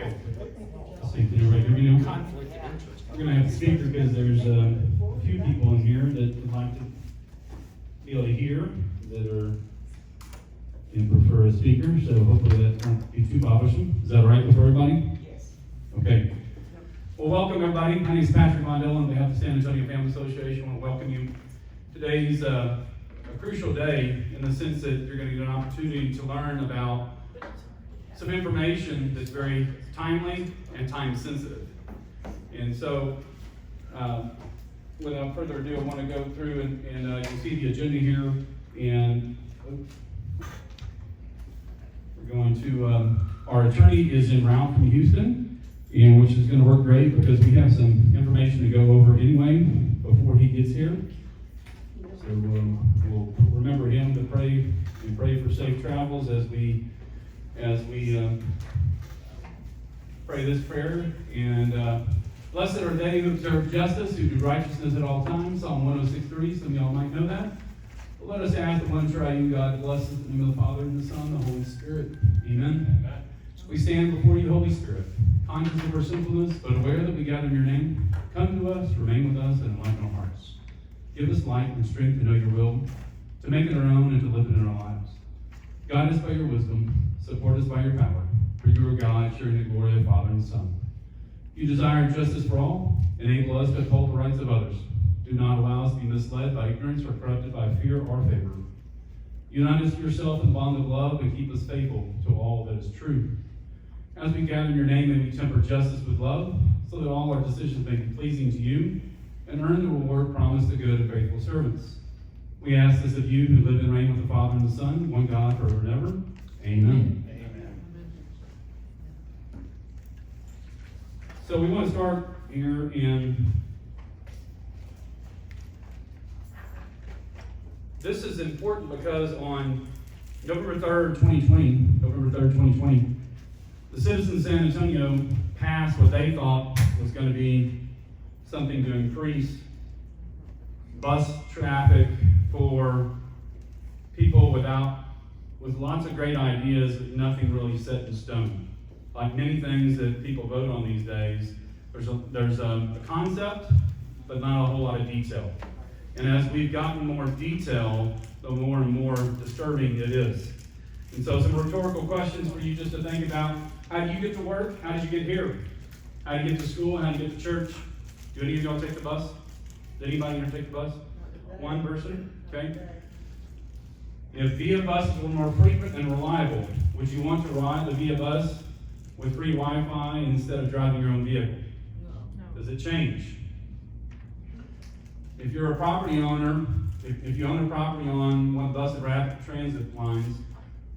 Okay. Let's see, can everybody hear me now? Conflict of interest. We're gonna have to speak because there's a few people in here that would like to be able to hear, that are, prefer a speaker, so hopefully that won't be too bothersome. Is that all right with everybody? Yes. Okay. Well, welcome everybody. My name is Patrick Mondell on behalf of the San Antonio Family Association. I want to welcome you. Today's a crucial day in the sense that you're going to get an opportunity to learn about some information that's very timely and time sensitive. And so, without further ado, I want to go through and you'll see the agenda here, and we're going to, our attorney is en route from Houston, and which is going to work great because we have some information to go over anyway before he gets here. So we'll remember him to pray and pray for safe travels as we pray this prayer. And blessed are they who observe justice, who do righteousness at all times. Psalm 106:3. Some of y'all might know that. But let us ask the one triune God bless in the name of the Father and the Son and the Holy Spirit. Amen. We stand before you, Holy Spirit, conscious of our sinfulness, but aware that we gather in your name. Come to us, remain with us, and enlighten our hearts. Give us light and strength to know your will, to make it our own and to live it in our lives. Guide us by your wisdom, support us by your power, for you are God, sharing the glory of the Father and the Son. You desire justice for all, enable us to uphold the rights of others. Do not allow us to be misled by ignorance or corrupted by fear or favor. Unite us to yourself in the bond of love and keep us faithful to all that is true. As we gather in your name, may we temper justice with love, so that all our decisions may be pleasing to you and earn the reward promised to good and faithful servants. We ask this of you who live and reign with the Father and the Son, one God, forever and ever. Amen. Amen. So we want to start here in, this is important because on November 3rd, 2020, the citizens of San Antonio passed what they thought was going to be something to increase bus traffic for people with lots of great ideas, but nothing really set in stone. Like many things that people vote on these days, there's a concept, but not a whole lot of detail. And as we've gotten more detail, the more and more disturbing it is. And so some rhetorical questions for you just to think about. How do you get to work? How did you get here? How do you get to school? How do you get to church? Do any of y'all take the bus? Did anybody here take the bus? One person? Okay. If VIA buses were more frequent and reliable, would you want to ride the VIA bus with free Wi-Fi instead of driving your own vehicle? No. Does it change? If you're a property owner, if you own a property on one of the bus and rapid transit lines,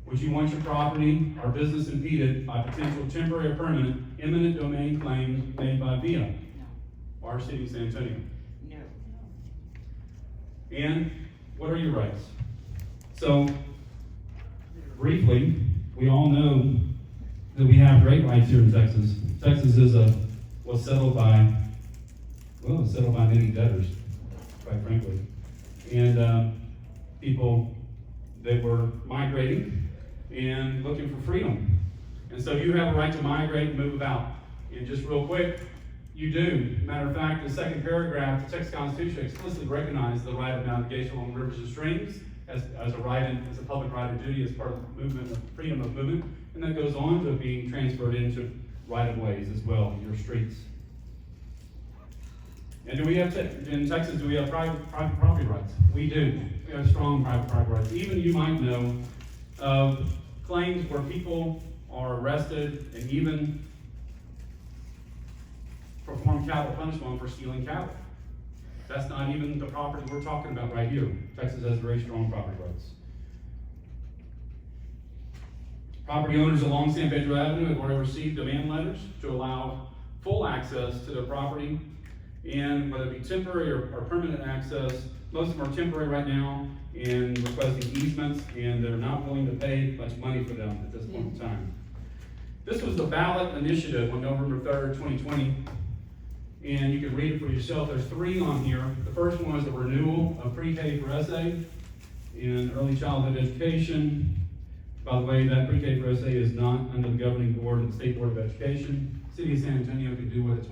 would you want your property or business impeded by potential temporary or permanent eminent domain claims made by VIA? No. Or our city of San Antonio? No. And what are your rights? So, briefly, we all know that we have great rights here in Texas. Texas is was settled by many debtors, quite frankly. And people, they were migrating and looking for freedom. And so you have a right to migrate and move about. And just real quick, you do. Matter of fact, the second paragraph of the Texas Constitution explicitly recognizes the right of navigation along rivers and streams as a right and as a public right and duty as part of the movement of freedom of movement. And that goes on to being transferred into right-of-ways as well, your streets. And in Texas, do we have private property rights? We do. We have strong private property rights. Even you might know of claims where people are arrested and even perform capital punishment for stealing cattle. That's not even the property we're talking about right here. Texas has very strong property rights. Property owners along San Pedro Avenue have already received demand letters to allow full access to their property, and whether it be temporary or permanent access. Most of them are temporary right now and requesting easements, and they're not willing to pay much money for them at this point in time. This was the ballot initiative on November 3rd, 2020, and you can read it for yourself. There's 3 on here. The first one is a renewal of pre-K for SA in early childhood education. By the way, that pre-K for SA is not under the governing board of the State Board of Education. City of San Antonio can do what it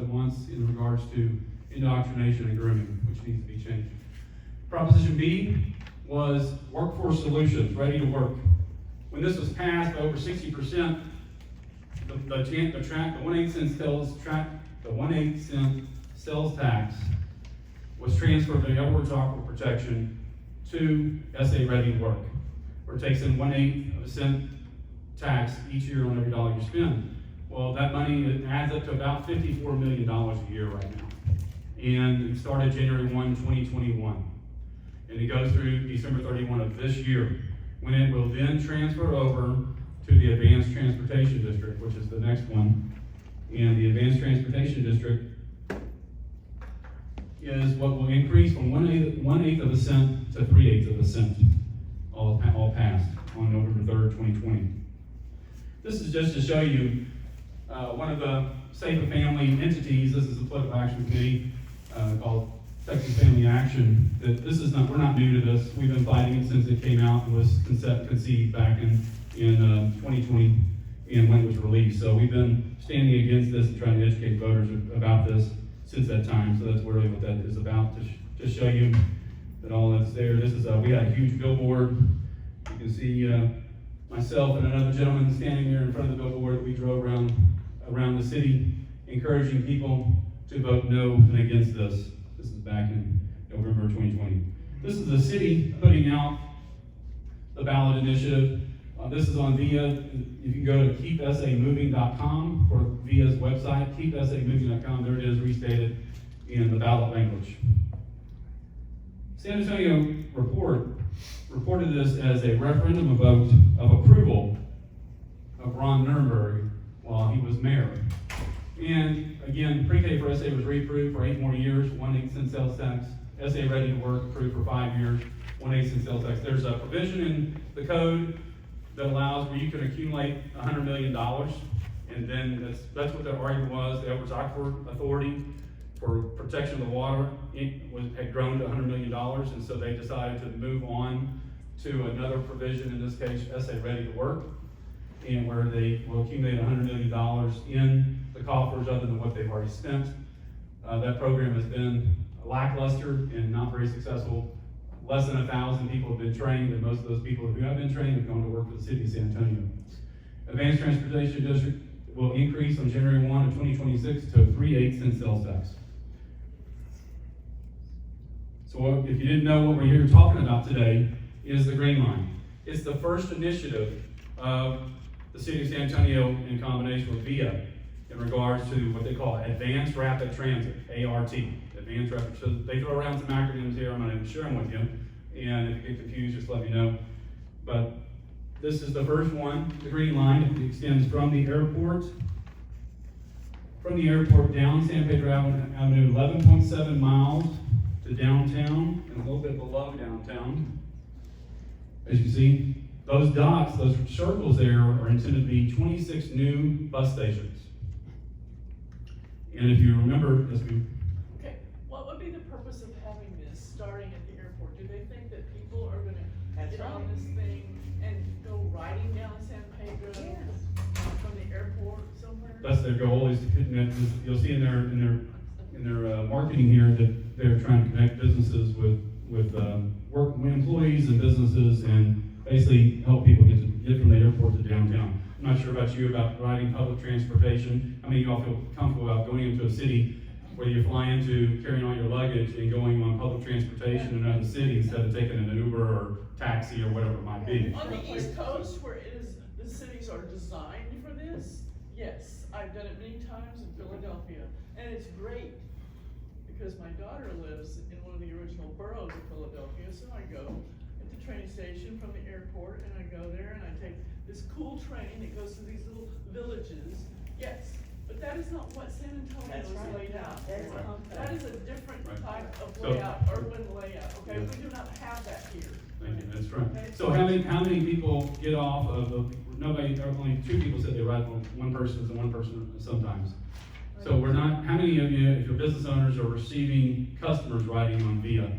wants in regards to indoctrination and grooming, which needs to be changed. Proposition B was workforce solutions, ready to work. When this was passed, over 60%, the 1/8 cent sales tax was transferred from upward chocolate protection to SA ready to work, where it takes in 1/8 of a cent tax each year on every dollar you spend. Well, that money, it adds up to about $54 million a year right now. And it started January 1, 2021. And it goes through December 31 of this year, when it will then transfer over to the Advanced Transportation District, which is the next one. And the Advanced Transportation District is what will increase from 1/8 of a cent to 3/8 of a cent, all passed on November 3rd, 2020. This is just to show you one of the SAFA family entities. This is a political action committee called Texas Family Action. That this is not, we're not new to this. We've been fighting it since it came out and was conceived back in 2020 and when it was released. So we've been standing against this and trying to educate voters about this since that time. So that's really what that is about, to just show you that all that's there. This is we had a huge billboard. You can see myself and another gentleman standing there in front of the billboard. We drove around the city, encouraging people to vote no and against this. This is back in November 2020. This is the city putting out the ballot initiative. This is on VIA. You can go to keepsamoving.com for VIA's website, keepsamoving.com. There it is, restated in the ballot language. San Antonio reported this as a referendum vote of approval of Ron Nirenberg while he was mayor. And again, pre-K for SA was reapproved for 8 more years, 1/8 cent sales tax. SA ready to work, approved for 5 years, 1/8 cent sales tax. There's a provision in the code that allows where you can accumulate $100 million, and then that's what their argument was. The Upwards Aquifer Authority for protection of the water had grown to $100 million, and so they decided to move on to another provision, in this case, SA ready to work, and where they will accumulate $100 million in the coffers other than what they've already spent. That program has been lackluster and not very successful. Less than 1,000 people have been trained, and most of those people who have been trained have gone to work for the city of San Antonio. Advanced Transportation District will increase on January 1 of 2026 to a 3/8 cent sales tax. So if you didn't know, what we're here talking about today is the Green Line. It's the first initiative of the city of San Antonio in combination with VIA in regards to what they call Advanced Rapid Transit, ART. Advanced Rapid, so they throw around some acronyms here. I'm going to share them with you, and if you get confused, just let me know. But this is the first one, the Green Line. It extends from the airport down San Pedro Avenue, 11.7 miles to downtown, and a little bit below downtown. As you can see, those dots, those circles there, are intended to be 26 new bus stations. And if you remember, Okay, what would be the purpose of having this starting at the airport? Do they think that people are gonna get on this thing and go riding down San Pedro from the airport somewhere? That's their goal. You'll see in their marketing here that they're trying to connect businesses with employees and businesses, and basically help people get from the airport to downtown. I'm not sure about you about riding public transportation. How many of y'all feel comfortable about going into a city where you fly into, carrying all your luggage and going on public transportation in another city instead of taking an Uber or taxi or whatever it might be? On the East Coast, where the cities are designed for this, yes, I've done it many times in Philadelphia, and it's great because my daughter lives in one of the original boroughs of Philadelphia, so I go at the train station from the airport, and I go there and I take this cool train that goes to these little villages. Yes, but that is not what San Antonio is laid out. That is a different type of layout, urban layout, okay? Yeah. We do not have that here. Thank you, that's right. Okay. So how many people get off of, only 2 people said they ride with one person and one person sometimes. So how many of you, if you're business owners, are receiving customers riding on VIA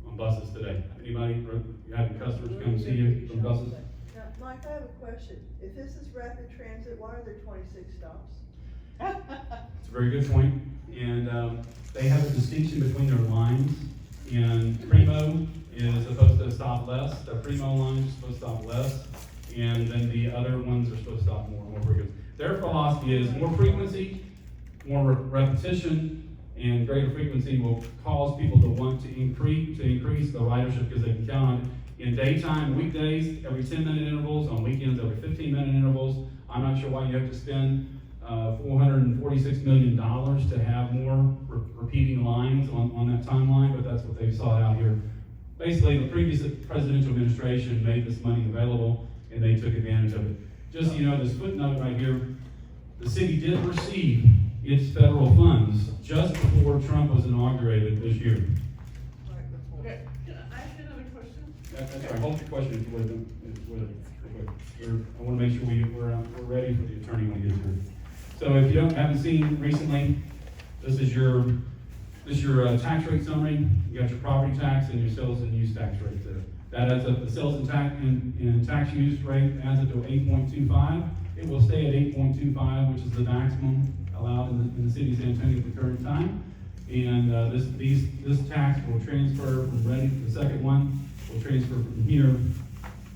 on buses today? Anybody, you having customers come see you from buses? Now, Mike, I have a question. If this is rapid transit, why are there 26 stops? It's a very good point, and they have a distinction between their lines, and Primo is supposed to stop less, the Primo line is supposed to stop less, and then the other ones are supposed to stop more frequency. Their philosophy is more frequency, more repetition, and greater frequency will cause people to want to increase the ridership because they can count on it. In daytime, weekdays, every 10-minute intervals, on weekends, every 15-minute intervals. I'm not sure why you have to spend $446 million to have more repeating lines on that timeline, but that's what they sought out here. Basically, the previous presidential administration made this money available, and they took advantage of it. Just so you know, this footnote right here, the city did receive its federal funds just before Trump was inaugurated this year. Okay, can I ask you another question? That's right. Hold your question if you would. I want to make sure we're ready for the attorney when he gets here. So if you haven't seen recently, this is your tax rate summary. You got your property tax and your sales and use tax rate there. That adds up the sales and tax use rate adds up to 8.25. It will stay at 8.25, which is the maximum allowed in the city of San Antonio at the current time. And this tax will transfer from ready. The second one will transfer from here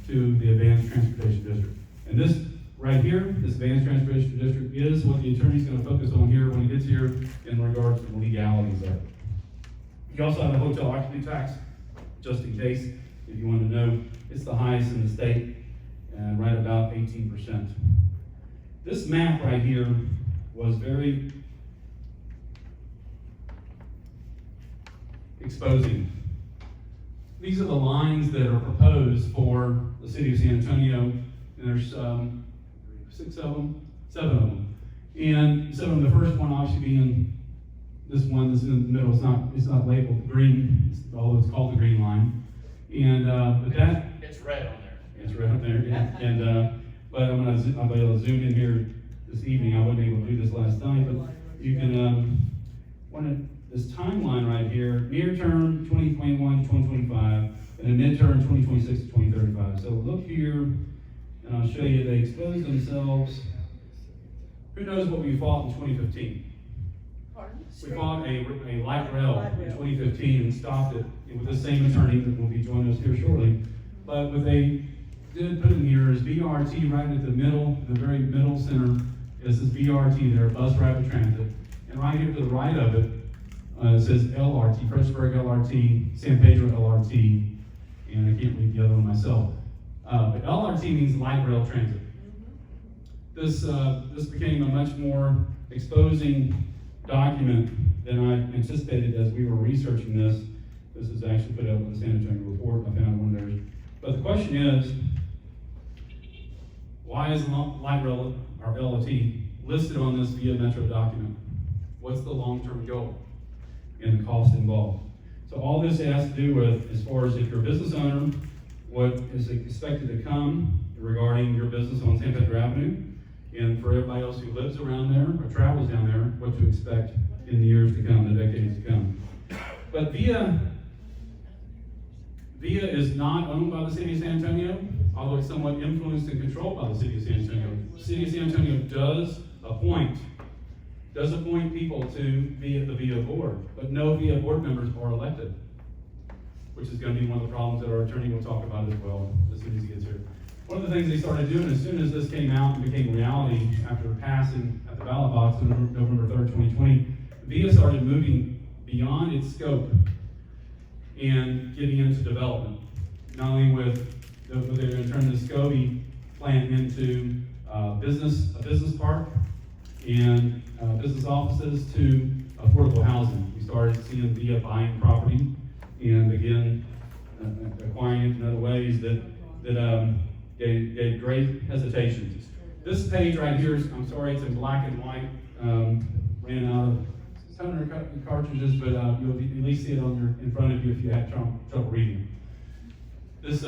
to the Advanced Transportation District. And this right here, this Advanced Transportation District, is what the attorney's going to focus on here when he gets here in regards to the legalities of it. You also have a hotel occupancy tax, just in case, if you want to know. It's the highest in the state, and right about 18%. This map right here was very exposing. These are the lines that are proposed for the city of San Antonio, and there's 7 of them. And so the first one obviously being this one that's in the middle. It's not labeled green, although it's called the green line. And but that it's red on there. It's red on there. Yeah. And but I'll be able to zoom in here this evening. I wasn't able to do this last night, but you can this timeline right here, near term 2021 to 2025, and a midterm 2026 to 2035. So look here, and I'll show you they exposed themselves. Who knows what we fought in 2015? Pardon? We fought a light rail in 2015 and stopped it with the same attorney that will be joining us here shortly. But what they did put in here is BRT right at the middle, the very middle center. This is BRT there, Bus Rapid Transit. And right here to the right of it, it says LRT, Fredericksburg LRT, San Pedro LRT, and I can't read the other one myself. But LRT means light rail transit. This became a much more exposing document than I anticipated as we were researching this. This is actually put up in the San Antonio report. I found one there. But the question is, why is light rail, or LRT, listed on this via Metro document? What's the long-term goal and the cost involved? So all this has to do with, as far as if you're a business owner, what is expected to come regarding your business on San Pedro Avenue, and for everybody else who lives around there or travels down there, what to expect in the years to come, the decades to come. But VIA is not owned by the city of San Antonio, although it's somewhat influenced and controlled by the city of San Antonio. The city of San Antonio does appoint people to be at the VIA board, but no VIA board members are elected, which is going to be one of the problems that our attorney will talk about as well as soon as he gets here. One of the things they started doing as soon as this came out and became reality after passing at the ballot box on November 3rd, 2020, VIA started moving beyond its scope and getting into development. Not only with they're going to turn the Scobie plant into a business park and business offices to affordable housing. We started seeing VIA buying property and again acquiring it in other ways that gave great hesitations. This page right here is, I'm sorry, it's in black and white. Ran out of toner cartridges, but you'll at least see it in front of you if you had trouble reading. This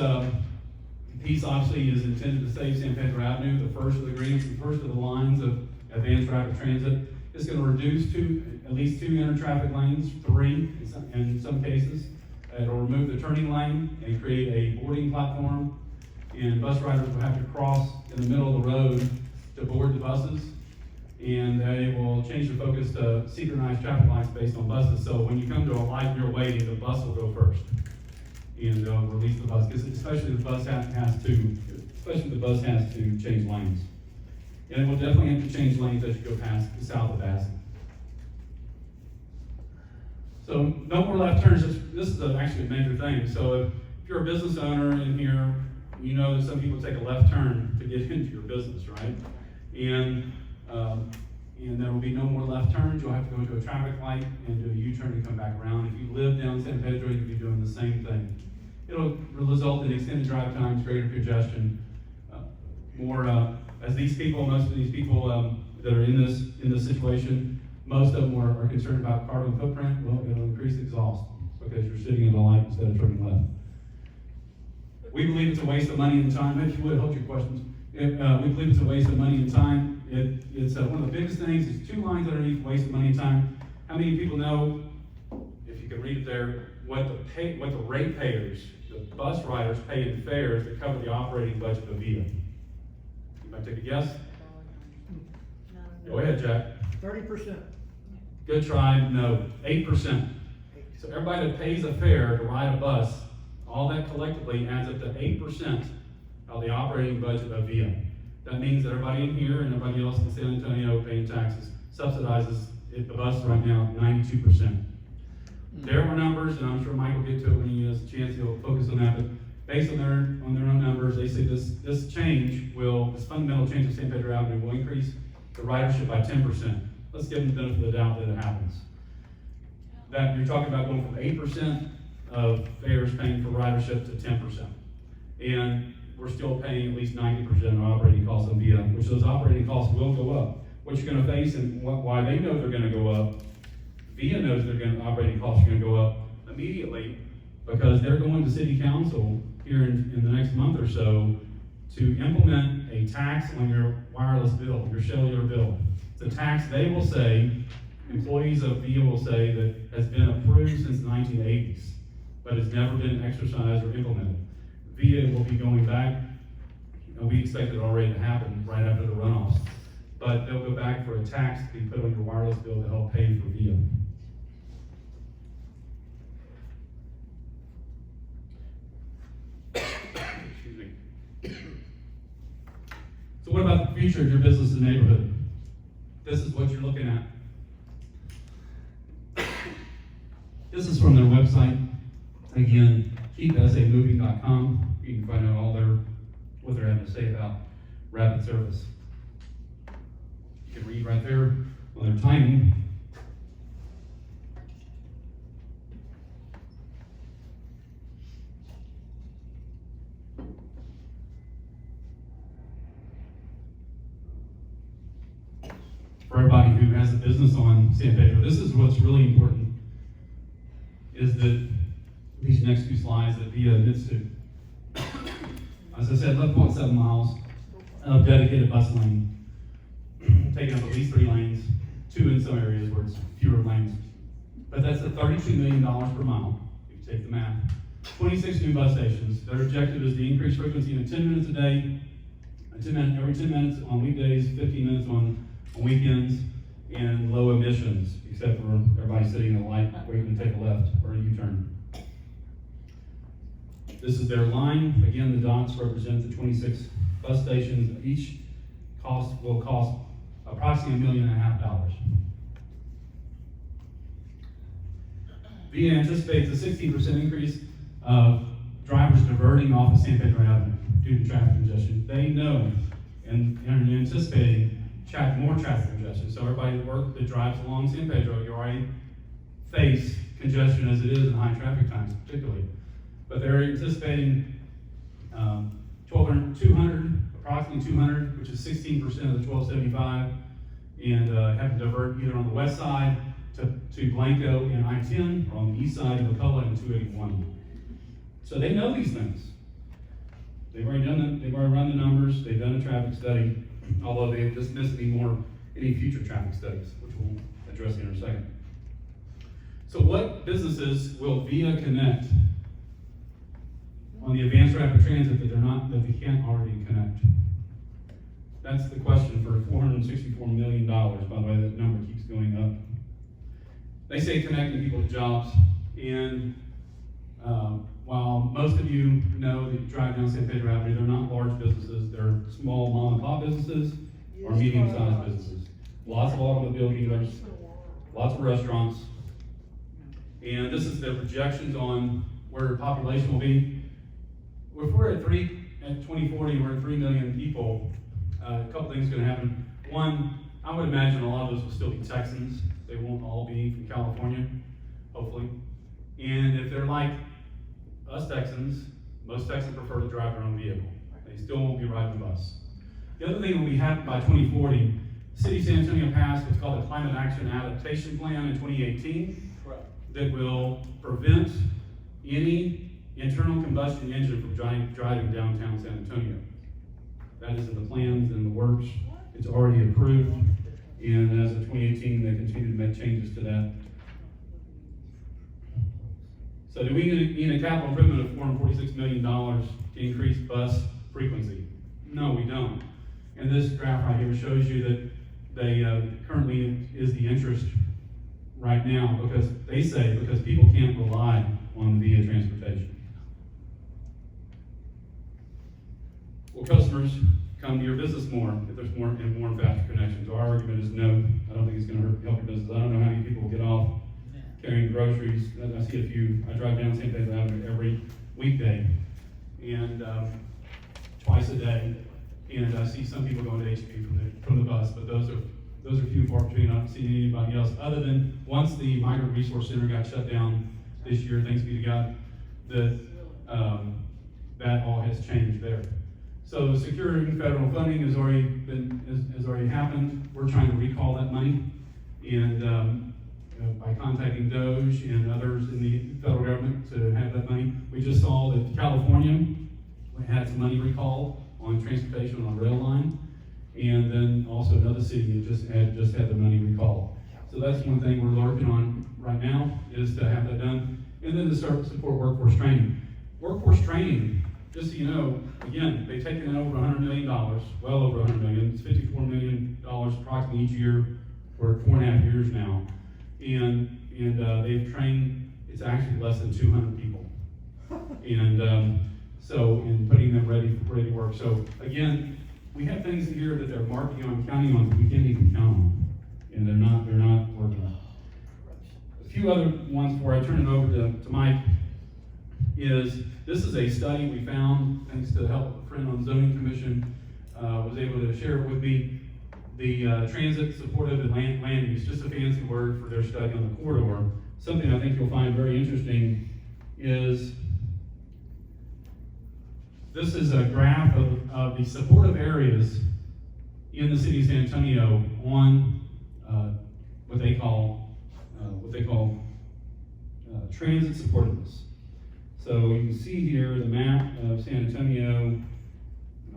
piece obviously is intended to save San Pedro Avenue, the first of the lines of advanced rapid transit. It's going to reduce at least 2 inter-traffic lanes, 3 in some cases. It'll remove the turning lane and create a boarding platform and bus riders will have to cross in the middle of the road to board the buses, and they will change the focus to synchronized traffic lights based on buses. So when you come to a light and you're waiting, the bus will go first, and they'll release the bus, because especially the bus has to change lanes. And it will definitely have to change lanes as you go past the south of Bassett. So no more left turns. This is actually a major thing. So if you're a business owner in here, you know that some people take a left turn to get into your business, right? And there will be no more left turns. You'll have to go to a traffic light and do a U-turn and come back around. If you live down San Pedro, you'll be doing the same thing. It'll result in extended drive times, greater congestion, as these people, most of these people that are in this situation, most of them are concerned about carbon footprint. Well, it'll increase exhaust because you're sitting in the light instead of turning left. We believe it's a waste of money and time. If you would, hold your questions. We believe it's a waste of money and time. It's one of the biggest things. It's 2 lines underneath waste of money and time. How many people know, if you can read it there, what the ratepayers, the bus riders pay in fares to cover the operating budget of VIA? You might take a guess. Go ahead, Jack. 30%. Good try. No, 8%. So everybody that pays a fare to ride a bus, all that collectively adds up to 8% of the operating budget of VIA. That means that everybody in here and everybody else in San Antonio paying taxes subsidizes the bus right now 92%. There are numbers, and I'm sure Mike will get to it when he has a chance. He'll focus on that. But based on their own numbers, they say this fundamental change of San Pedro Avenue will increase the ridership by 10%. Let's give them the benefit of the doubt that it happens. That you're talking about going from 8% of fares paying for ridership to 10%. And we're still paying at least 90% of operating costs on VIA, which those operating costs will go up. What you're going to face and why they know they're going to go up, VIA knows operating costs are going to go up immediately, because they're going to City Council here in the next month or so to implement a tax on your wireless bill, your cellular bill. It's a tax they will say, employees of VIA will say, that has been approved since the 1980s, but has never been exercised or implemented. VIA will be going back, and we expect it already to happen right after the runoffs, but they'll go back for a tax to be put on your wireless bill to help pay for VIA. Excuse me. So what about the future of your business and neighborhood? This is what you're looking at. This is from their website. Again, keepsamoving.com. You can find out what they're having to say about rapid service. You can read right there on their timing. For everybody who has a business on San Pedro, this is what's really important, is that these next 2 slides that VIA admits to. As I said, 11.7 miles of dedicated bus lane, taking up at least 3 lanes, 2 in some areas where it's fewer lanes. But that's at $32 million per mile, if you take the math. 26 new bus stations. Their objective is to increase frequency in 10 minutes a day, every 10 minutes on weekdays, 15 minutes on weekends, and low emissions, except for everybody sitting at a light waiting to take a left or a U-turn. This is their line. Again, the dots represent the 26 bus stations. Each will cost approximately $1.5 million. VIA anticipates a 16% increase of drivers diverting off of San Pedro Avenue due to traffic congestion. They know and are anticipating more traffic congestion. So everybody that drives along San Pedro, you already face congestion as it is in high traffic times particularly. But they're anticipating approximately 200, which is 16% of the 1275, and have to divert either on the west side to Blanco and I-10, or on the east side of McCullough and 281. So they know these things. They've already run the numbers, they've done a traffic study, although they've just missed any future traffic studies, which we'll address in a second. So what businesses will VIA connect on the advanced rapid transit that they can't already connect? That's the question for $464 million. By the way, that number keeps going up. They say connecting people to jobs, and while most of you know that you drive down San Pedro Ave, they're not large businesses, they're small mom and pop businesses or medium-sized businesses. Lots of automobile dealers, lots of restaurants, and this is their projections on where population will be. If we're at 2040, we're at 3 million people, a couple things are going to happen. One, I would imagine a lot of those will still be Texans. They won't all be from California, hopefully. And if they're like us Texans, most Texans prefer to drive their own vehicle. They still won't be riding the bus. The other thing will be happening by 2040, the City of San Antonio passed what's called a Climate Action Adaptation Plan in 2018 that will prevent any internal combustion engine from driving downtown San Antonio. That is in the plans and the works. It's already approved. And as of 2018, they continue to make changes to that. So do we need a capital improvement of $446 million to increase bus frequency? No, we don't. And this graph right here shows you that they currently is the interest right now because people can't rely on via transportation. Will customers come to your business more if there's more and faster connections? Our argument is no. I don't think it's going to help your business. I don't know how many people get off carrying groceries. I see a few. I drive down San Pedro Avenue every weekday and twice a day, and I see some people going to HB from the bus, but those are few far between. I don't see anybody else other than once the Migrant Resource Center got shut down this year, thanks be to God, that all has changed there. So securing federal funding has already happened. We're trying to recall that money, and by contacting DOJ and others in the federal government to have that money. We just saw that California had some money recalled on transportation on a rail line, and then also another city that just had the money recalled. So that's one thing we're working on right now is to have that done, and then to start to support workforce training. Workforce training, just so you know, again, they've taken in over $100 million, well over $100 million. It's $54 million approximately each year for 4.5 years now. And they've trained, it's actually less than 200 people. And so, in putting them ready to work. So again, we have things here that they're marking on, counting on, but we can't even count on. And they're not working. A few other ones before I turn it over to Mike is, this is a study we found, thanks to the help of a friend on the zoning commission, was able to share it with me. The transit supportive and land use, just a fancy word for their study on the corridor. Something I think you'll find very interesting is, this is a graph of the supportive areas in the city of San Antonio on what they call transit supportiveness. So you can see here the map of San Antonio, and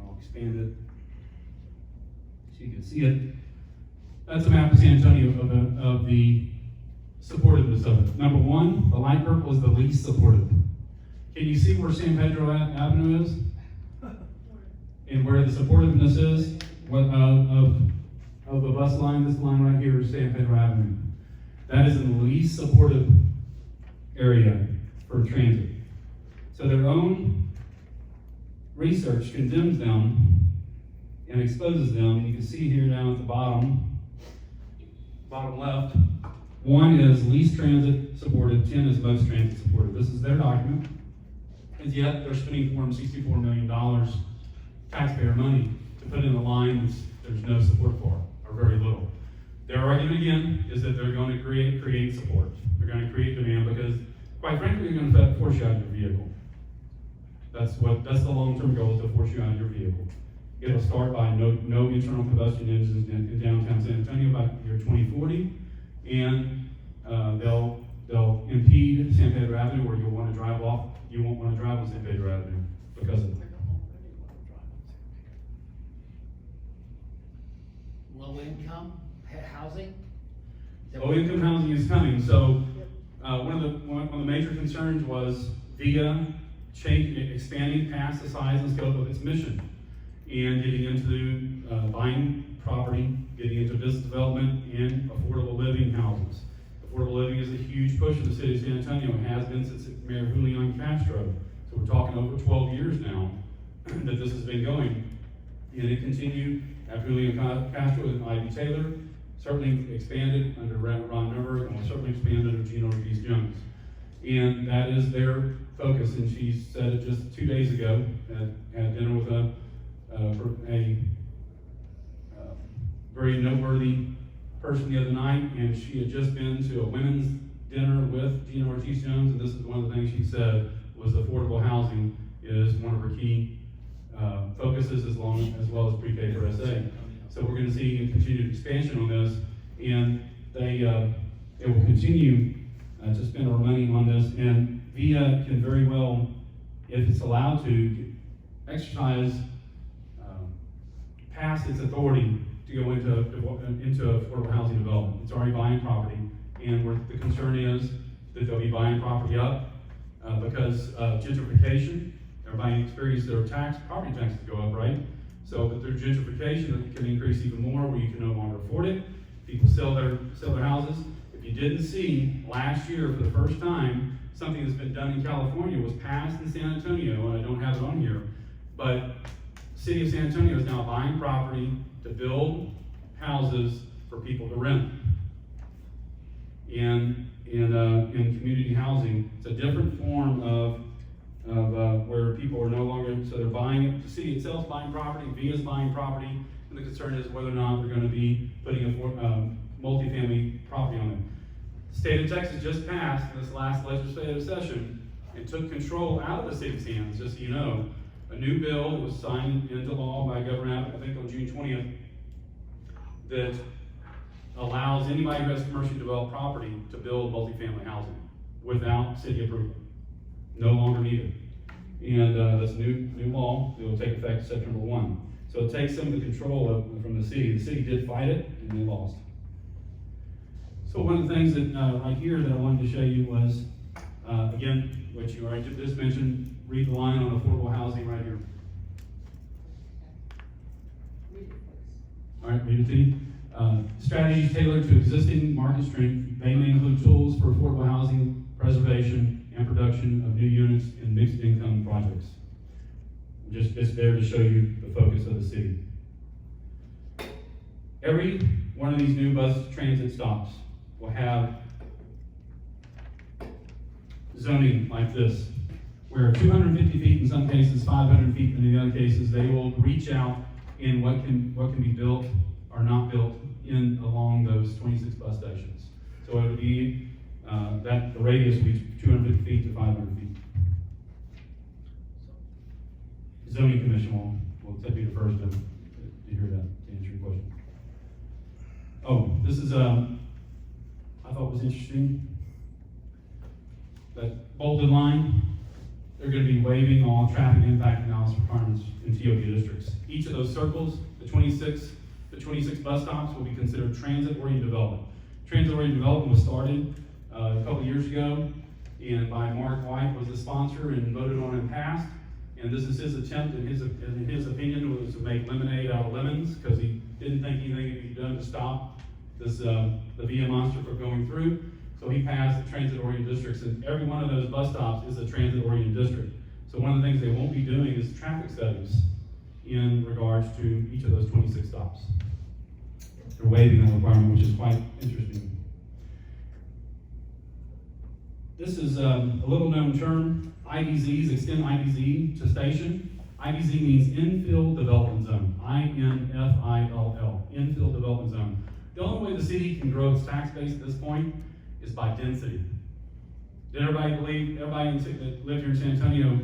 I'll expand it so you can see it. That's a map of San Antonio of the supportiveness of it. Number one, the light purple is the least supportive. Can you see where San Pedro Avenue is? And where the supportiveness is of the bus line? This line right here is San Pedro Avenue. That is in the least supportive area for transit. So their own research condemns them and exposes them. And you can see here down at the bottom left, 1 is least transit supported, 10 is most transit supported. This is their document. And yet they're spending $464 million taxpayer money to put in a line there's no support for, or very little. Their argument again is that they're going to create support. They're going to create demand because, quite frankly, they're going to force you out of your vehicle. That's the long-term goal, is to force you out of your vehicle. It'll start by no internal combustion engines in downtown San Antonio by year 2040, and they'll impede San Pedro Avenue where you'll want to drive off. You won't want to drive on San Pedro Avenue because of it. Low income housing? Low income housing is coming. So one of the major concerns was via expanding past the size and scope of its mission, and getting into buying property, getting into business development, and affordable living houses. Affordable living is a huge push in the city of San Antonio. It has been since Mayor Julian Castro. So we're talking over 12 years now that this has been going. And it continued after Julian Castro and Ivy Taylor, certainly expanded under Ron Number, and will certainly expand under Gina Ortiz-Jones. And that is their focus, and she said it just 2 days ago at dinner with a very noteworthy person the other night, and she had just been to a women's dinner with Gina Ortiz-Jones, and this is one of the things she said was affordable housing is one of her key focuses as well as pre-K for SA. So we're going to see a continued expansion on this, and they will continue to spend our money on this, and VIA can very well, if it's allowed to, exercise past its authority to go into affordable housing development. It's already buying property, and the concern is that they'll be buying property up because of gentrification. Everybody experienced their property taxes go up, right? So, but through gentrification, it can increase even more where you can no longer afford it. People sell their houses. If you didn't see, last year for the first time, something that's been done in California was passed in San Antonio, and I don't have it on here, but the city of San Antonio is now buying property to build houses for people to rent. In community housing, it's a different form of where people are no longer, so they're buying it, the city itself is buying property, VIA is buying property, and the concern is whether or not they're going to be putting a multifamily property on it. The state of Texas just passed in this last legislative session and took control out of the city's hands, just so you know. A new bill that was signed into law by Governor Abbott, I think on June 20th, that allows anybody who has commercially developed property to build multifamily housing without city approval. No longer needed. And that's a new law that will take effect September 1. So it takes some of the control from the city. The city did fight it, and they lost. So one of the things that right here that I wanted to show you was, again, what you already just mentioned, read the line on affordable housing right here. Read it, please. All right, read it to you. Strategies tailored to existing market strength. They may include tools for affordable housing preservation and production of new units and mixed income projects. Just there to show you the focus of the city. Every one of these new bus transit stops will have zoning like this, where 250 feet in some cases, 500 feet in the other cases, they will reach out in what can be built or not built in along those 26 bus stations. So it would be that the radius would be 250 feet to 500 feet. Zoning Commission will tip you the first to hear that, to answer your question. Oh, this is, I thought was interesting. That bolded line, they're going to be waiving all traffic impact analysis requirements in TOD districts. Each of those circles, the 26 bus stops will be considered transit-oriented development. Transit-oriented development was started a couple years ago, and by Mark White was the sponsor and voted on and passed. And this is his attempt, in his opinion, was to make lemonade out of lemons, because he didn't think anything could be done to stop this the VIA monster from going through. So he passed the transit-oriented districts, and every one of those bus stops is a transit-oriented district. So one of the things they won't be doing is traffic studies in regards to each of those 26 stops. They're waiving that requirement, which is quite interesting. This is a little known term, IDZs, extend IDZ to station. IDZ means infill development zone, I-N-F-I-L-L, infill development zone. The only way the city can grow its tax base at this point is by density. Did everybody believe, everybody that lived here in San Antonio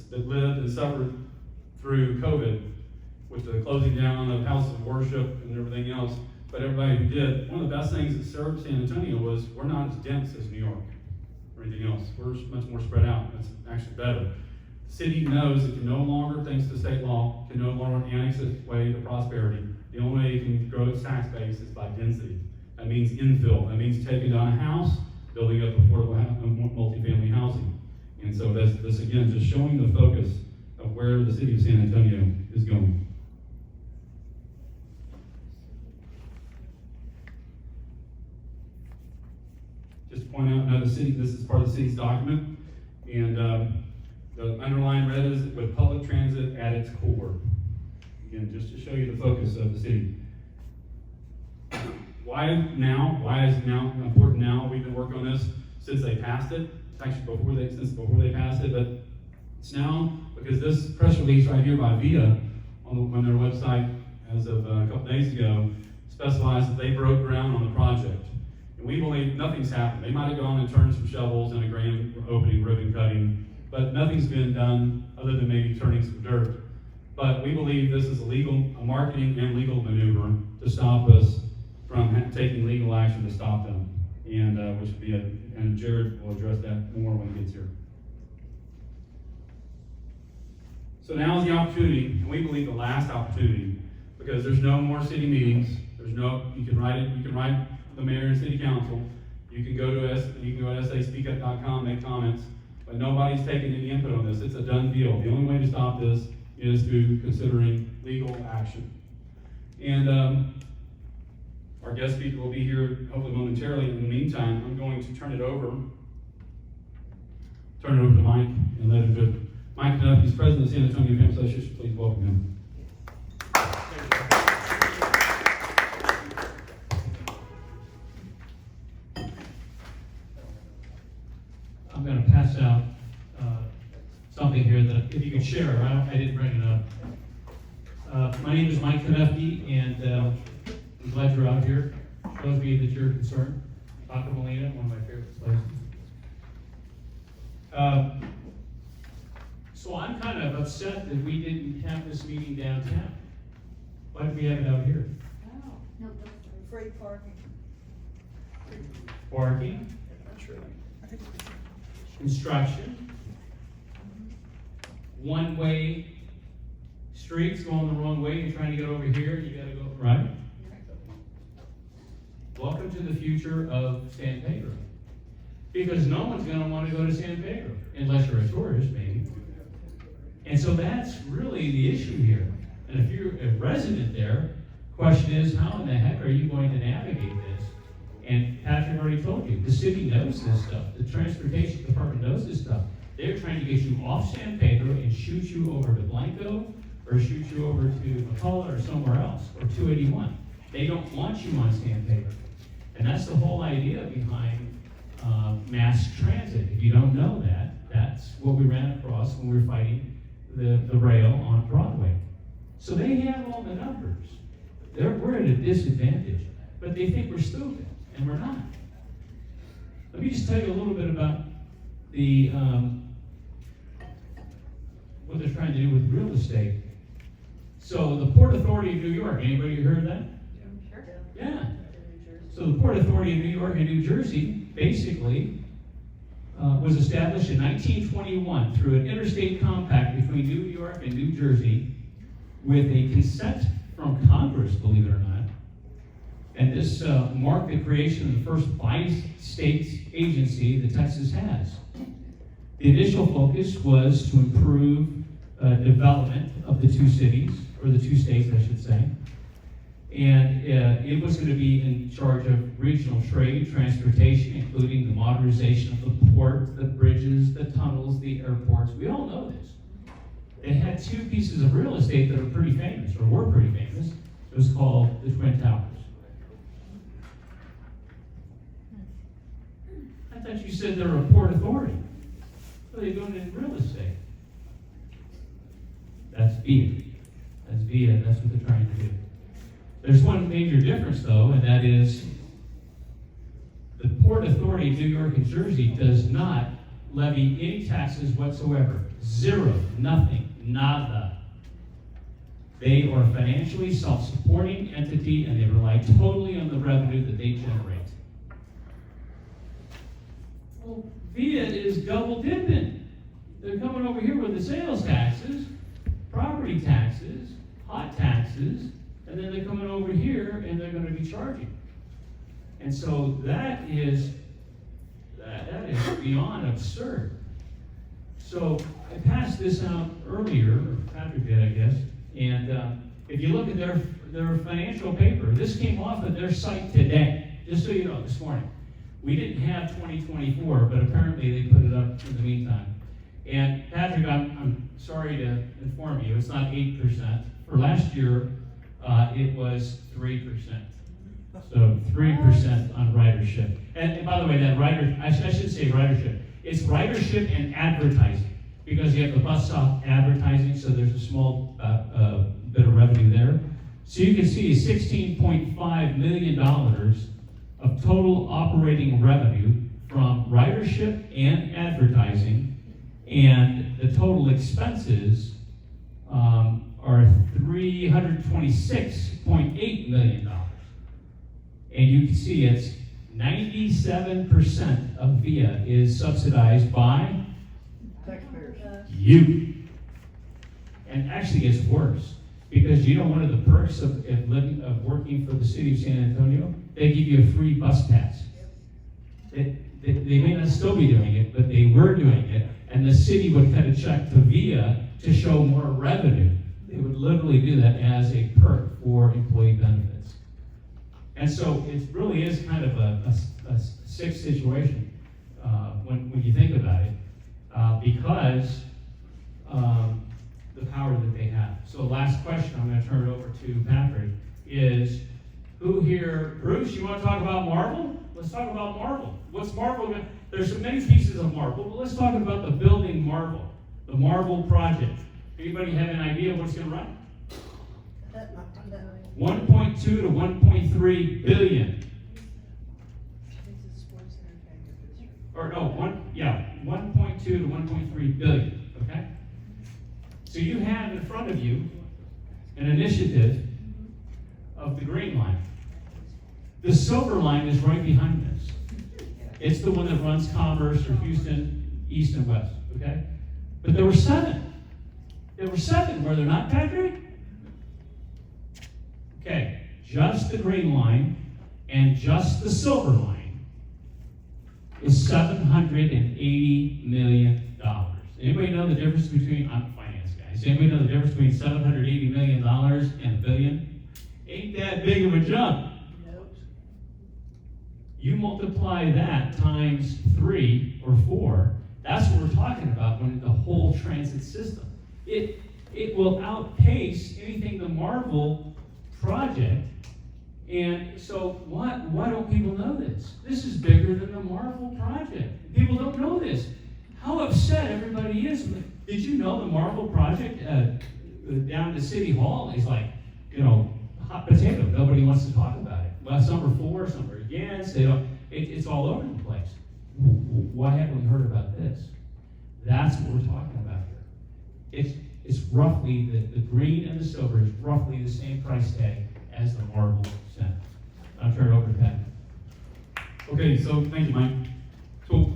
that lived and suffered through COVID with the closing down of houses of worship and everything else, but everybody who did, one of the best things that served San Antonio was we're not as dense as New York or anything else. We're much more spread out. That's actually better. The city knows it can no longer, thanks to state law, can no longer annex its way to prosperity. The only way it can grow its tax base is by density. That means infill. That means taking down a house, building up affordable multifamily housing. And so this again, just showing the focus of where the city of San Antonio is going. Just to point out another city, this is part of the city's document, and the underlined red is with public transit at its core. Again, just to show you the focus of the city. Why now? Why is now important now? We've been working on this since they passed it. It's actually since before they passed it, but it's now because this press release right here by VIA on their website as of a couple days ago specifies that they broke ground on the project. And we believe nothing's happened. They might have gone and turned some shovels and a grand opening, ribbon cutting, but nothing's been done other than maybe turning some dirt. But we believe this is a marketing and legal maneuver to stop us from taking legal action to stop them. And which would be and Jared will address that more when he gets here. So now is the opportunity, and we believe the last opportunity, because there's no more city meetings. You can write the mayor and city council. You can go to SASpeakup.com, make comments, but nobody's taking any input on this. It's a done deal. The only way to stop this is through considering legal action. And our guest speaker will be here hopefully momentarily. In the meantime, I'm going to turn it over to Mike and let him do it. Mike Knupp, he's president of the San Antonio Family Association. Please welcome him. I'm going to pass out something here that if you could share. I didn't bring it up. My name is Mike Knupp, and I'm glad you're out here. Shows me that you're concerned. Dr. Molina, one of my favorite places. So I'm kind of upset that we didn't have this meeting downtown. Why did we have it out here? No, Free parking. Parking, construction, one-way streets going the wrong way. You're trying to get over here, you got to go right. Welcome to the future of San Pedro. Because no one's going to want to go to San Pedro, unless you're a tourist, maybe. And so that's really the issue here. And if you're a resident there, question is, how in the heck are you going to navigate this? And Patrick already told you, the city knows this stuff. The transportation department knows this stuff. They're trying to get you off San Pedro and shoot you over to Blanco, or shoot you over to McCullough or somewhere else, or 281. They don't want you on San Pedro. And that's the whole idea behind mass transit. If you don't know that, that's what we ran across when we were fighting the rail on Broadway. So they have all the numbers. We're at a disadvantage, but they think we're stupid, and we're not. Let me just tell you a little bit about the what they're trying to do with real estate. So the Port Authority of New York, anybody heard of that? sure. Yeah. So the Port Authority of New York and New Jersey basically was established in 1921 through an interstate compact between New York and New Jersey with a consent from Congress, believe it or not. And this marked the creation of the first bi-state agency that Texas has. The initial focus was to improve development of the two cities, or the two states, I should say. And it was going to be in charge of regional trade, transportation, including the modernization of the port, the bridges, the tunnels, the airports. We all know this. They had two pieces of real estate that are pretty famous, or were pretty famous. It was called the Twin Towers. I thought you said they're a port authority. What are they doing in real estate? That's VIA. That's VIA, that's what they're trying to do. There's one major difference, though, and that is the Port Authority of New York and Jersey does not levy any taxes whatsoever. Zero, nothing, nada. They are a financially self-supporting entity, and they rely totally on the revenue that they generate. Well, VIA is double dipping. They're coming over here with the sales taxes, property taxes, hot taxes, and then they're coming over here and they're going to be charging. And so that is beyond absurd. So I passed this out earlier, or Patrick did, I guess, and if you look at their financial paper, this came off of their site today, just so you know, this morning. We didn't have 2024, but apparently they put it up in the meantime. And Patrick, I'm sorry to inform you, it's not 8%. For last year, it was 3%. So 3% on ridership. And by the way, that I should say ridership. It's ridership and advertising, because you have the bus stop advertising, so there's a small bit of revenue there. So you can see $16.5 million of total operating revenue from ridership and advertising, and the total expenses are $326.8 million. And you can see it's 97% of VIA is subsidized by Taxpayers. you. And actually it's worse, because you know one of the perks of working for the city of San Antonio? They give you a free bus pass. They may not still be doing it, but they were doing it, and the city would cut a check to VIA to show more revenue. They would literally do that as a perk for employee benefits. And so it really is kind of a sick situation when you think about it, because the power that they have. So last question, I'm going to turn it over to Patrick, is who here, Bruce, you want to talk about Marvel? Let's talk about Marvel. What's Marvel? There's so many pieces of Marvel, but let's talk about the building Marvel, the Marvel project. Anybody have an idea what it's going to run? 1.2 to 1.3 billion. Or no, 1.2 to 1.3 billion, okay? So you have in front of you an initiative of the green line. The silver line is right behind this. It's the one that runs Commerce or Houston, East and West, okay? But there were 7. There were 7, were there not, Patrick? Okay, just the green line and just the silver line is $780 million. Anybody know the difference between, I'm a finance guy, does anybody know the difference between $780 million and $1 billion? Ain't that big of a jump. Nope. You multiply that times 3 or 4, that's what we're talking about when the whole transit system. It will outpace anything the Marvel project. And so why don't people know this? This is bigger than the Marvel project. People don't know this. How upset everybody is. Did you know the Marvel project down to City Hall is like, hot potato. Nobody wants to talk about it. Well, some are for, some are against. It's all over the place. Why haven't we heard about this? That's what we're talking about here. It's roughly, the green and the silver is roughly the same price tag as the Marvel Center. I'll turn it over to Pat. Okay, so thank you, Mike. So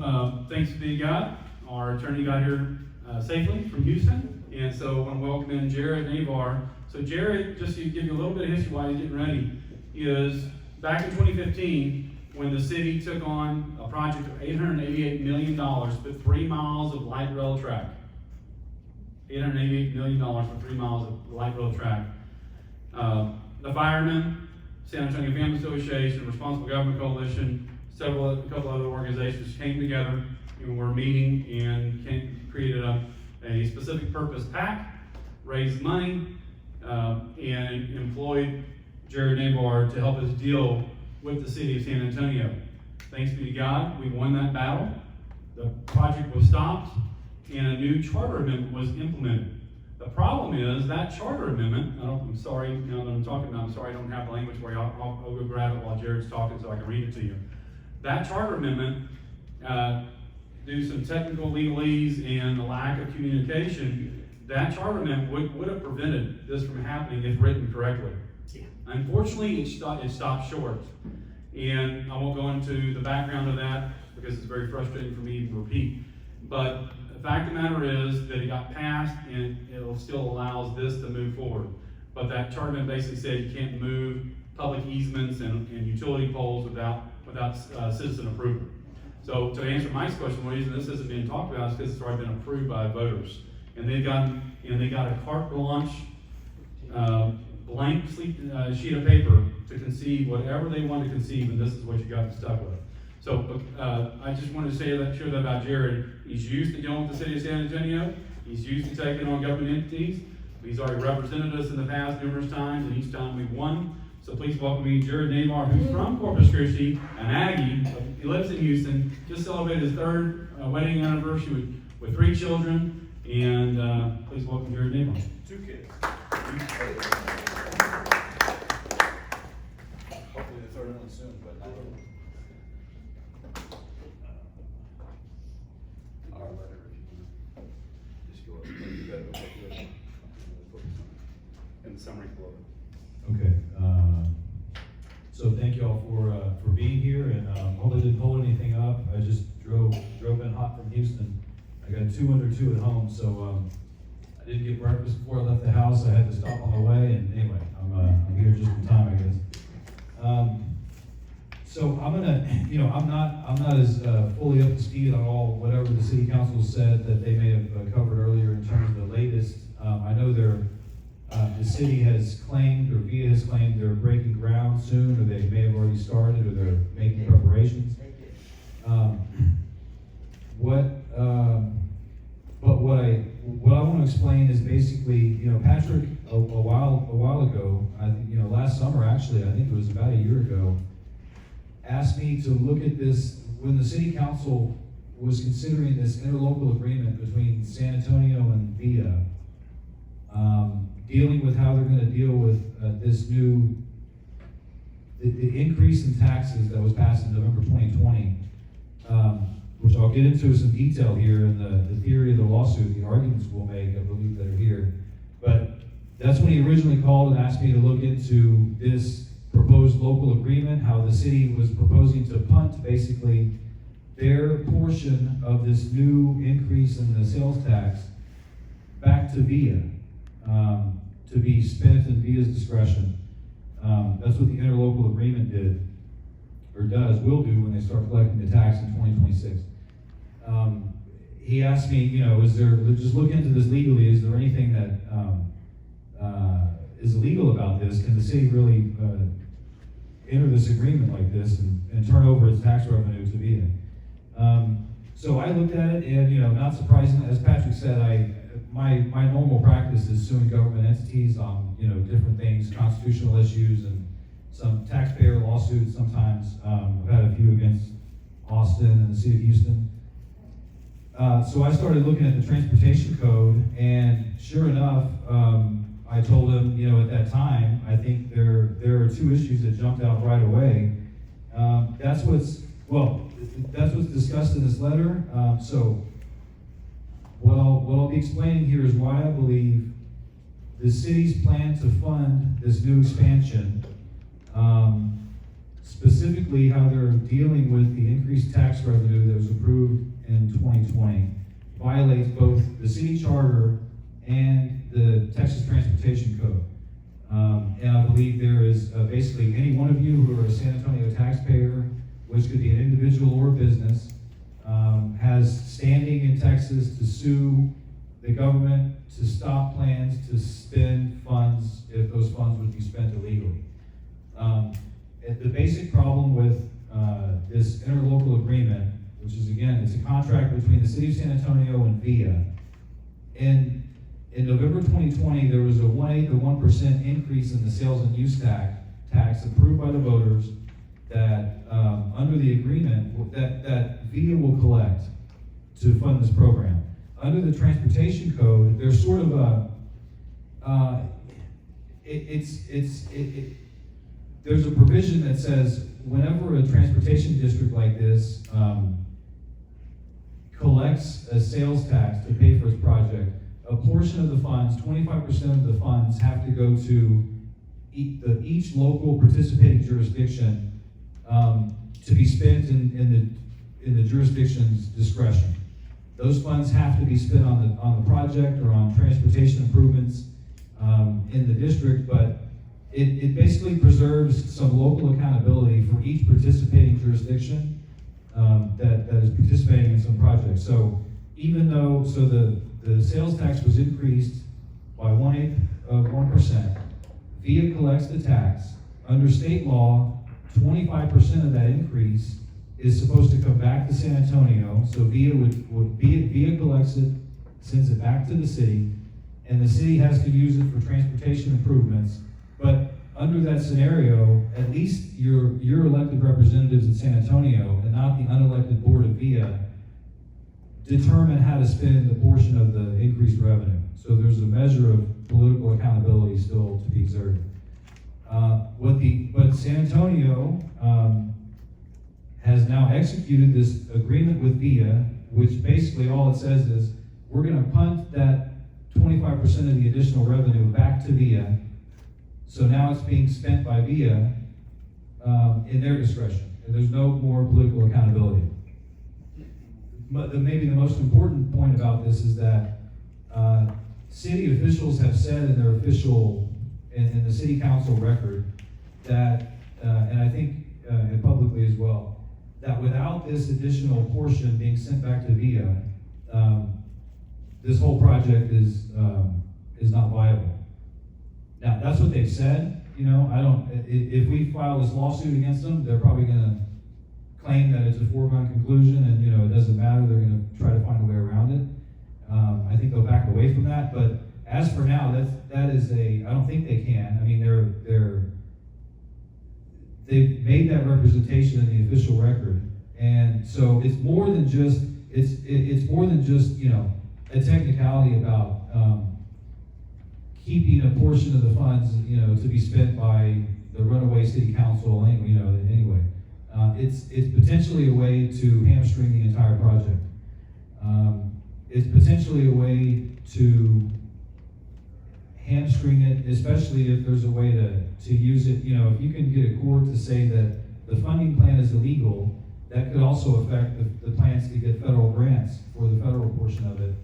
thanks be to God. Our attorney got here safely from Houston, and so I want to welcome in Jared Navar. So Jared, just to give you a little bit of history while he's getting ready, is back in 2015 when the city took on a project of $888 million, put 3 miles of light rail track. $888 million for 3 miles of light rail track. The firemen, San Antonio Family Association, Responsible Government Coalition, a couple other organizations came together and were meeting and created a specific purpose PAC, raised money, and employed Jared Navar to help us deal with the city of San Antonio. Thanks be to God, we won that battle. The project was stopped, and a new charter amendment was implemented. The problem is that charter amendment, I'm sorry, now that I'm talking about, I'm sorry I don't have the language for you. I'll go grab it while Jared's talking so I can read it to you. That charter amendment, due to some technical legalese and the lack of communication, that charter amendment would have prevented this from happening if written correctly. Yeah. Unfortunately, it stopped short. And I won't go into the background of that because it's very frustrating for me to repeat. But the fact of the matter is that it got passed and it still allows this to move forward. But that charter amendment basically said you can't move public easements and utility poles without citizen approval. So to answer Mike's question, the reason this isn't being talked about is because it's already been approved by voters. And they got a carte blanche, blank sheet of paper to conceive whatever they want to conceive, and this is what you got stuck with. So I just wanted to share that about Jared. He's used to dealing with the city of San Antonio. He's used to taking on government entities. He's already represented us in the past numerous times, and each time we've won. So please welcome me, Jared Neymar, who's from Corpus Christi, an Aggie. He lives in Houston. Just celebrated his third wedding anniversary with 3 children. And please welcome Jared Neymar. 2 kids. Hopefully the third one soon, but not yet. Our letter, if you want. Just go up. You gotta go back to it. Focus on it. And the summary below it. Okay, so thank you all for being here, and hope I didn't hold anything up. I just drove in hot from Houston. I got 2 under 2 at home, so I didn't get breakfast before I left the house. I had to stop on the way, and anyway, I'm here just in time, I guess. So I'm gonna, I'm not as fully up to speed on whatever the city council said that they may have covered earlier in terms of the latest. I know the city has claimed, or VIA has claimed, they're breaking ground soon, or they may have already started, or they're making preparations. What I want to explain is basically, Patrick a while ago, I think, last summer actually, I think it was about a year ago, asked me to look at this when the city council was considering this interlocal agreement between San Antonio and VIA. Dealing with how they're going to deal with this new, the increase in taxes that was passed in November 2020, which I'll get into some detail here in the theory of the lawsuit, the arguments we'll make, I believe, that are here. But that's when he originally called and asked me to look into this proposed local agreement, how the city was proposing to punt basically their portion of this new increase in the sales tax back to VIA. To be spent in VIA's discretion. That's what the interlocal agreement did, or will do when they start collecting the tax in 2026. He asked me, just look into this legally, is there anything that is illegal about this? Can the city really enter this agreement like this and turn over its tax revenue to VIA? So I looked at it, and not surprising, as Patrick said, my normal practice is suing government entities on different things, constitutional issues, and some taxpayer lawsuits. Sometimes I've had a few against Austin and the city of Houston. So I started looking at the transportation code, and sure enough, I told him, at that time, I think there are 2 issues that jumped out right away. That's what's discussed in this letter. So what I'll be explaining here is why I believe the city's plan to fund this new expansion, specifically how they're dealing with the increased tax revenue that was approved in 2020, violates both the city charter and the Texas Transportation Code. And I believe there is basically any one of you who are a San Antonio taxpayer, which could be an individual or a business, has standing in Texas to sue the government to stop plans to spend funds if those funds would be spent illegally. The basic problem with this interlocal agreement, which is, again, it's a contract between the city of San Antonio and VIA. In November 2020, there was a 1/8 to 1% increase in the sales and use tax approved by the voters that under the agreement that VIA will collect to fund this program. Under the transportation code, there's sort of there's a provision that says whenever a transportation district like this collects a sales tax to pay for its project, a portion of the funds, 25% of the funds, have to go to each local participating jurisdiction to be spent in the jurisdiction's discretion. Those funds have to be spent on the project or on transportation improvements in the district, but it basically preserves some local accountability for each participating jurisdiction that is participating in some projects. So even though, the sales tax was increased by 1/8 of 1%, VIA collects the tax. Under state law, 25% of that increase is supposed to come back to San Antonio. So VIA collects it, sends it back to the city, and the city has to use it for transportation improvements. But under that scenario, at least your elected representatives in San Antonio, and not the unelected board of VIA, determine how to spend the portion of the increased revenue. So there's a measure of political accountability still to be exerted. But San Antonio has now executed this agreement with VIA, which basically all it says is, we're gonna punt that 25% of the additional revenue back to VIA. So now it's being spent by VIA in their discretion, and there's no more political accountability. But maybe the most important point about this is that city officials have said in their official, in the city council record, that, and I think and publicly as well, that without this additional portion being sent back to VIA, this whole project is not viable. Now, that's what they've said. If we file this lawsuit against them, they're probably gonna claim that it's a foregone conclusion and, it doesn't matter, they're gonna try to find a way around it. I think they'll back away from that, but as for now, that is I don't think they can. I mean, they've made that representation in the official record, and so it's more than just, it's more than just, a technicality about, keeping a portion of the funds, to be spent by the runaway city council, anyway. It's potentially a way to hamstring the entire project. It's potentially a way to hamstring it, especially if there's a way to use it. If you can get a court to say that the funding plan is illegal, that could also affect the plans to get federal grants for the federal portion of it,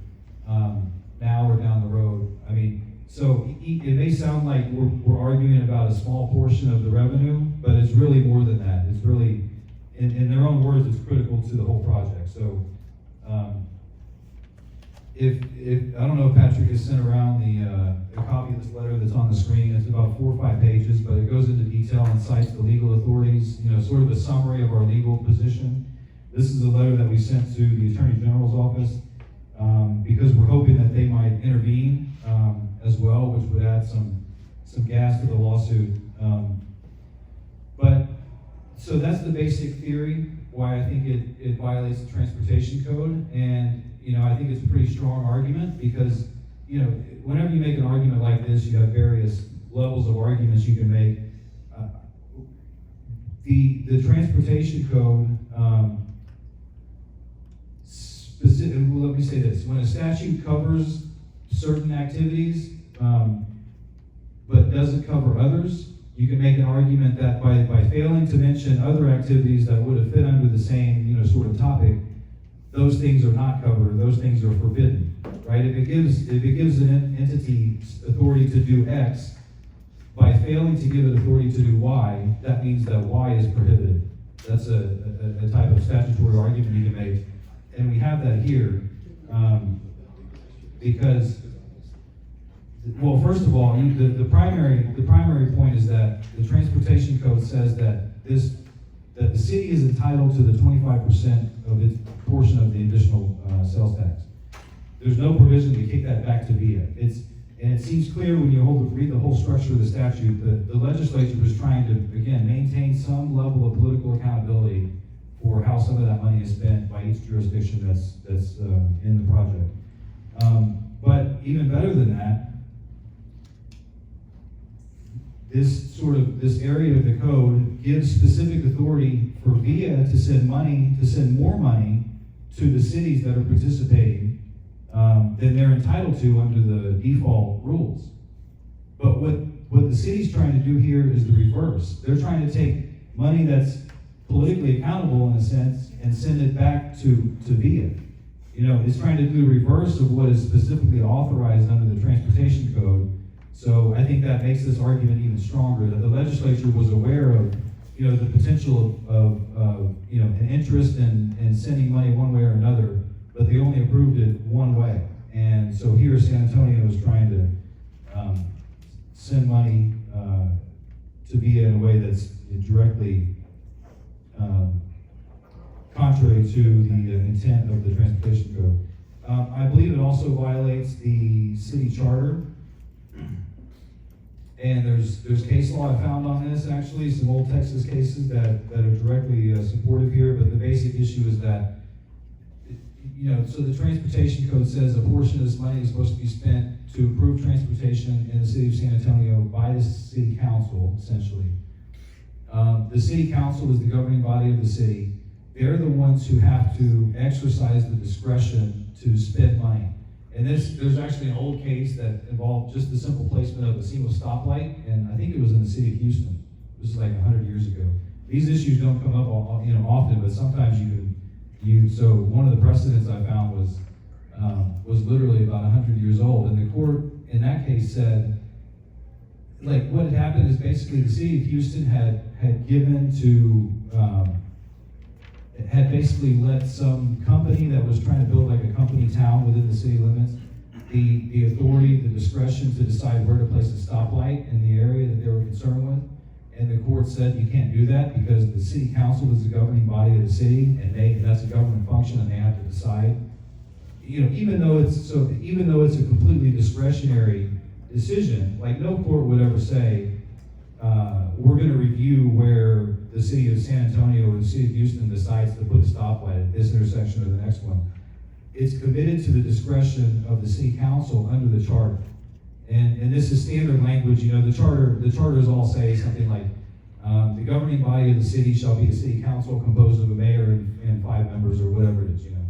now or down the road. I mean, so it may sound like we're arguing about a small portion of the revenue, but it's really more than that. It's really, in their own words, it's critical to the whole project. So, if I don't know if Patrick has sent around the copy of this letter that's on the screen. It's about 4 or 5 pages, but it goes into detail and cites the legal authorities, sort of a summary of our legal position. This is a letter that we sent to the Attorney General's office, because we're hoping that they might intervene as well, which would add some gas to the lawsuit. But so that's the basic theory why I think it violates the transportation code, and I think it's a pretty strong argument because whenever you make an argument like this, you have various levels of arguments you can make. The transportation code, let me say this: when a statute covers certain activities, but doesn't cover others, you can make an argument that by failing to mention other activities that would have fit under the same sort of topic, those things are not covered, those things are forbidden, right? If it gives an entity authority to do X, by failing to give it authority to do Y, that means that Y is prohibited. That's a type of statutory argument you can make, and we have that here, because, well, first of all, the primary point is that the transportation code says that the city is entitled to the 25% of its portion of the additional sales tax. There's no provision to kick that back to VIA. And it seems clear when you read the whole structure of the statute that the legislature was trying to, again, maintain some level of political accountability for how some of that money is spent by each jurisdiction that's in the project. But even better than that, this area of the code gives specific authority for VIA to send more money to the cities that are participating than they're entitled to under the default rules. But what the city's trying to do here is the reverse. They're trying to take money that's politically accountable in a sense and send it back to VIA. It's trying to do the reverse of what is specifically authorized under the transportation code. So I think that makes this argument even stronger, that the legislature was aware of you know, the potential of you know, an interest in sending money one way or another, but they only approved it one way. And so here San Antonio is trying to send money to be in a way that's directly contrary to the intent of the transportation code. I believe it also violates the city charter. And there's case law I found on this, actually, some old Texas cases that are directly supportive here, but the basic issue is that, you know, so the transportation code says a portion of this money is supposed to be spent to improve transportation in the city of San Antonio by the city council, essentially. The city council is the governing body of the city. They're the ones who have to exercise the discretion to spend money. And there's actually an old case that involved just the simple placement of a single stoplight, and I think it was in the city of Houston. This is like 100 years ago. These issues don't come up, you know, often, but sometimes so one of the precedents I found was literally about 100 years old, and the court in that case said, like, what had happened is basically the city of Houston had given to, had basically let some company that was trying to build like a company town within the city limits, the authority, the discretion to decide where to place a stoplight in the area that they were concerned with. And the court said you can't do that because the city council is the governing body of the city, and that's a government function, and they have to decide. You know, even though it's a completely discretionary decision, like no court would ever say, we're going to review where the city of San Antonio or the city of Houston decides to put a stoplight at this intersection or the next one. It's committed to the discretion of the city council under the charter. And this is standard language. You know, the charters all say something like, the governing body of the city shall be the city council composed of a mayor and 5 members or whatever it is, you know.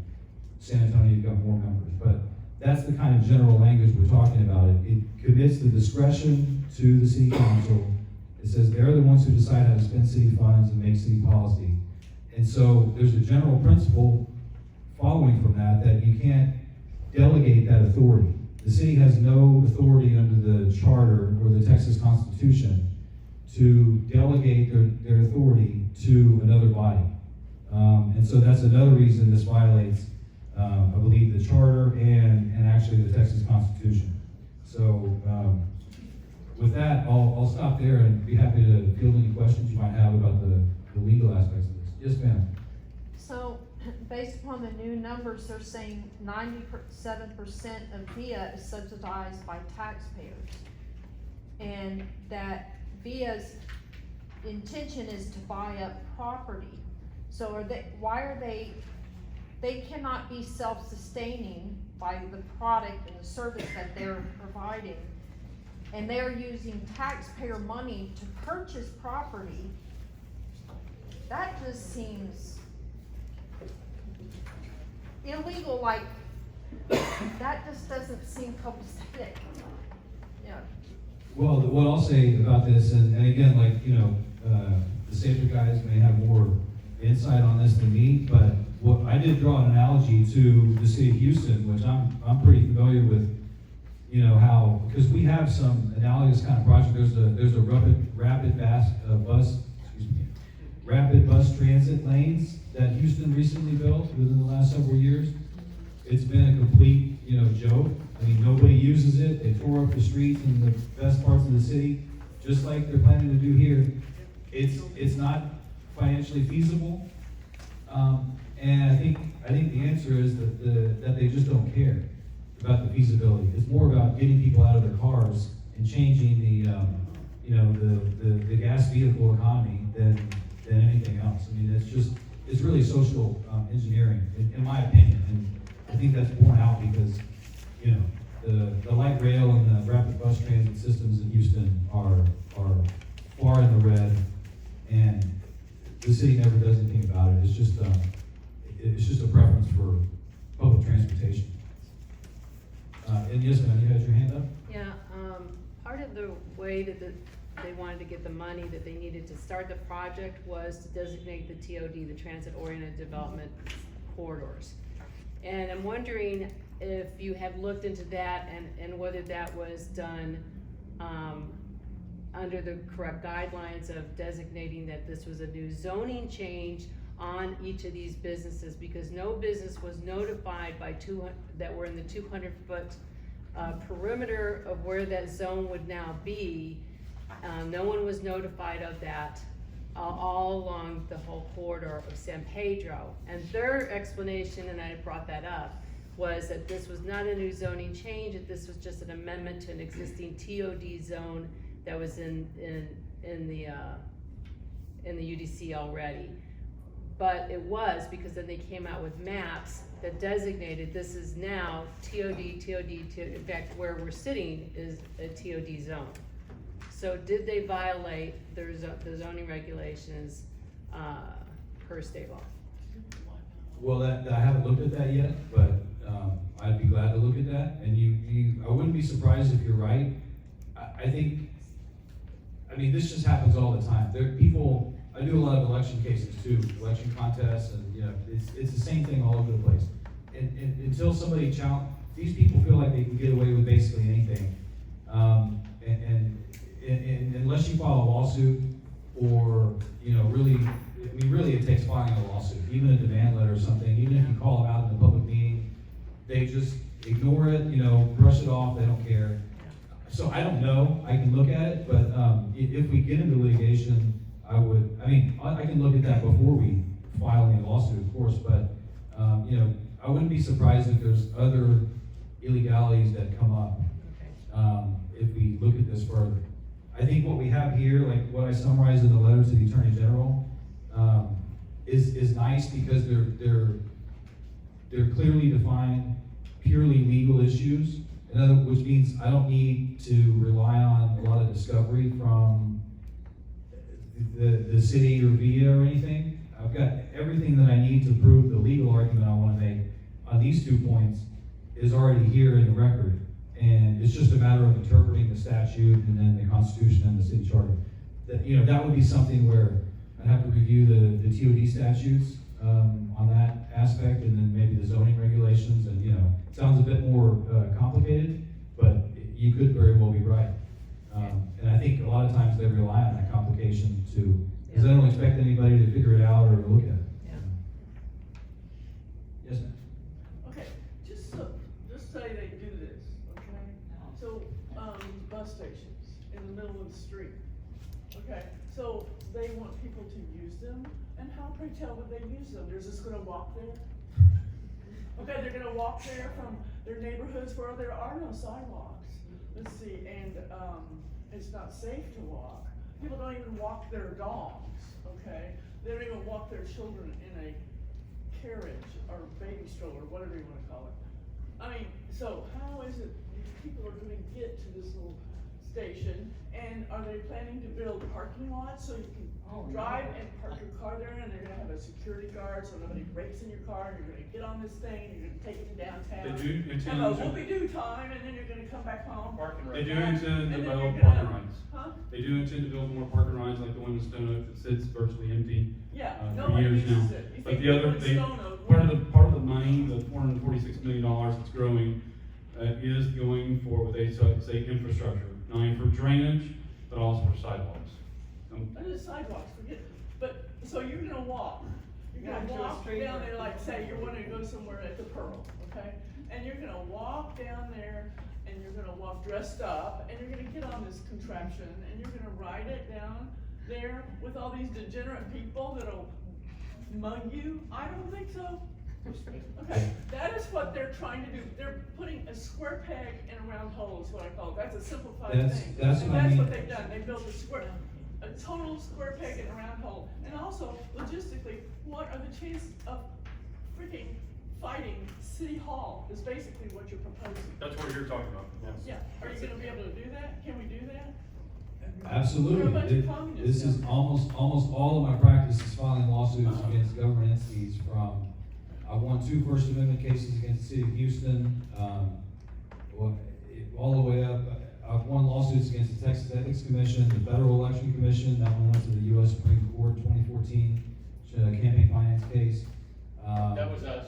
San Antonio, you've got more members, but that's the kind of general language we're talking about. It commits the discretion to the city council. It says they're the ones who decide how to spend city funds and make city policy. And so there's a general principle following from that you can't delegate that authority. The city has no authority under the charter or the Texas Constitution to delegate their authority to another body. And so that's another reason this violates, I believe, the charter and actually the Texas Constitution. So with that, I'll stop there and be happy to field any questions you might have about the legal aspects of this. Yes, ma'am. So, based upon the new numbers, they're saying 97% of VIA is subsidized by taxpayers. And that VIA's intention is to buy up property. So they cannot be self-sustaining by the product and the service that they're providing. And they're using taxpayer money to purchase property. That just seems illegal, like, that just doesn't seem copacetic. Yeah. Well, what I'll say about this, and again, like, you know, the SAFA guys may have more insight on this than me, but what I did draw an analogy to the city of Houston, which I'm pretty familiar with, you know, how, because we have some analogous kind of project. There's a rapid bus transit lanes that Houston recently built within the last several years. It's been a complete, you know, joke. I mean, nobody uses it. They tore up the streets in the best parts of the city, just like they're planning to do here. It's not financially feasible, and I think the answer is that they just don't care about the feasibility. It's more about getting people out of their cars and changing the gas vehicle economy than anything else. I mean, it's really social engineering, in my opinion, and I think that's borne out because, you know, the light rail and the rapid bus transit systems in Houston are far in the red, and the city never does anything about it. It's just a preference for public transportation. And yes, ma'am, you had your hand up? Yeah, part of the way that they wanted to get the money that they needed to start the project was to designate the TOD, the Transit-Oriented Development Corridors. And I'm wondering if you have looked into that and whether that was done under the correct guidelines of designating that this was a new zoning change on each of these businesses, because no business was notified by that were in the 200-foot perimeter of where that zone would now be. No one was notified of that all along the whole corridor of San Pedro. And their explanation, and I brought that up, was that this was not a new zoning change, that this was just an amendment to an existing TOD zone that was in the UDC already. But it was, because then they came out with maps that designated this is now TOD, in fact, where we're sitting is a TOD zone. So did they violate the zoning regulations, per state law? Well, I haven't looked at that yet, but, I'd be glad to look at that, and I wouldn't be surprised if you're right. I think, this just happens all the time. I do a lot of election cases too, election contests, and, it's the same thing all over the place. And until somebody these people feel like they can get away with basically anything. And unless you file a lawsuit, or, really it takes filing a lawsuit, even a demand letter or something, even if you call them out in a public meeting, they just ignore it, brush it off, they don't care. So I don't know, I can look at it, but, if we get into litigation, I can look at that before we file any lawsuit, of course, but, I wouldn't be surprised if there's other illegalities that come up, if we look at this further. I think what we have here, like what I summarized in the letter to the Attorney General, is nice, because they're clearly defined, purely legal issues, which means I don't need to rely on a lot of discovery from the city or VIA or anything. I've got everything that I need to prove the legal argument I want to make on these 2 points is already here in the record. And it's just a matter of interpreting the statute and then the Constitution and the city charter. That would be something where I'd have to review the TOD statutes on that aspect, and then maybe the zoning regulations, and it sounds a bit more complicated, but you could very well be right. And I think a lot of times they rely on that complication too, because they don't expect anybody to figure it out or look at it. Yeah. Yes, ma'am. Okay, just say they do this, okay? So, bus stations in the middle of the street, okay? So they want people to use them, and how, pray tell, would they use them? They're just gonna walk there? Okay, they're gonna walk there from their neighborhoods where there are no sidewalks. Let's see, and, it's not safe to walk. People don't even walk their dogs, okay? They don't even walk their children in a carriage or baby stroller, whatever you wanna call it. So how is it people are gonna get to this little station, and are they planning to build parking lots so you can drive and park your car there, and they're gonna have a security guard so nobody breaks in your car, and you're gonna get on this thing, and you're gonna take it to downtown. They do intend have a to- whoopie-doo time, and then you're gonna come back home. They do intend to And then develop you're gonna- parking rides. Huh? They do intend to build more parking rides like the one in Stone Oak that sits virtually empty. Yeah, For nobody years uses now. it. You But think the other, people in Stone Oak part want- of the money, the $446 million that's growing, is going for what they say infrastructure, not only for drainage, but also for sidewalks. And the sidewalks, forget, but, so you're gonna walk, you're Yeah, gonna to a walk street down or- there, like, say, you wanna go somewhere at the Pearl, okay? And you're gonna walk down there, and you're gonna walk dressed up, and you're gonna get on this contraption, and you're gonna ride it down there with all these degenerate people that'll mug you? I don't think so. Okay, that is what they're trying to do. They're putting a square peg in a round hole is what I call it. That's a simplified thing. That's And what I that's mean. what they've done. They built a total square peg in a round hole. And also, logistically, what are the chances of freaking fighting City Hall is basically what you're proposing. That's what you're talking about, yes. Yeah, are you gonna be able to do that? Can we do that? Absolutely. We're a bunch of communists This is now. almost all of my practice is filing lawsuits against government entities from, I've won 2 First Amendment cases against the city of Houston, all the way up. I've won lawsuits against the Texas Ethics Commission, the Federal Election Commission, that one went to the US Supreme Court in 2014, campaign finance case. That was us.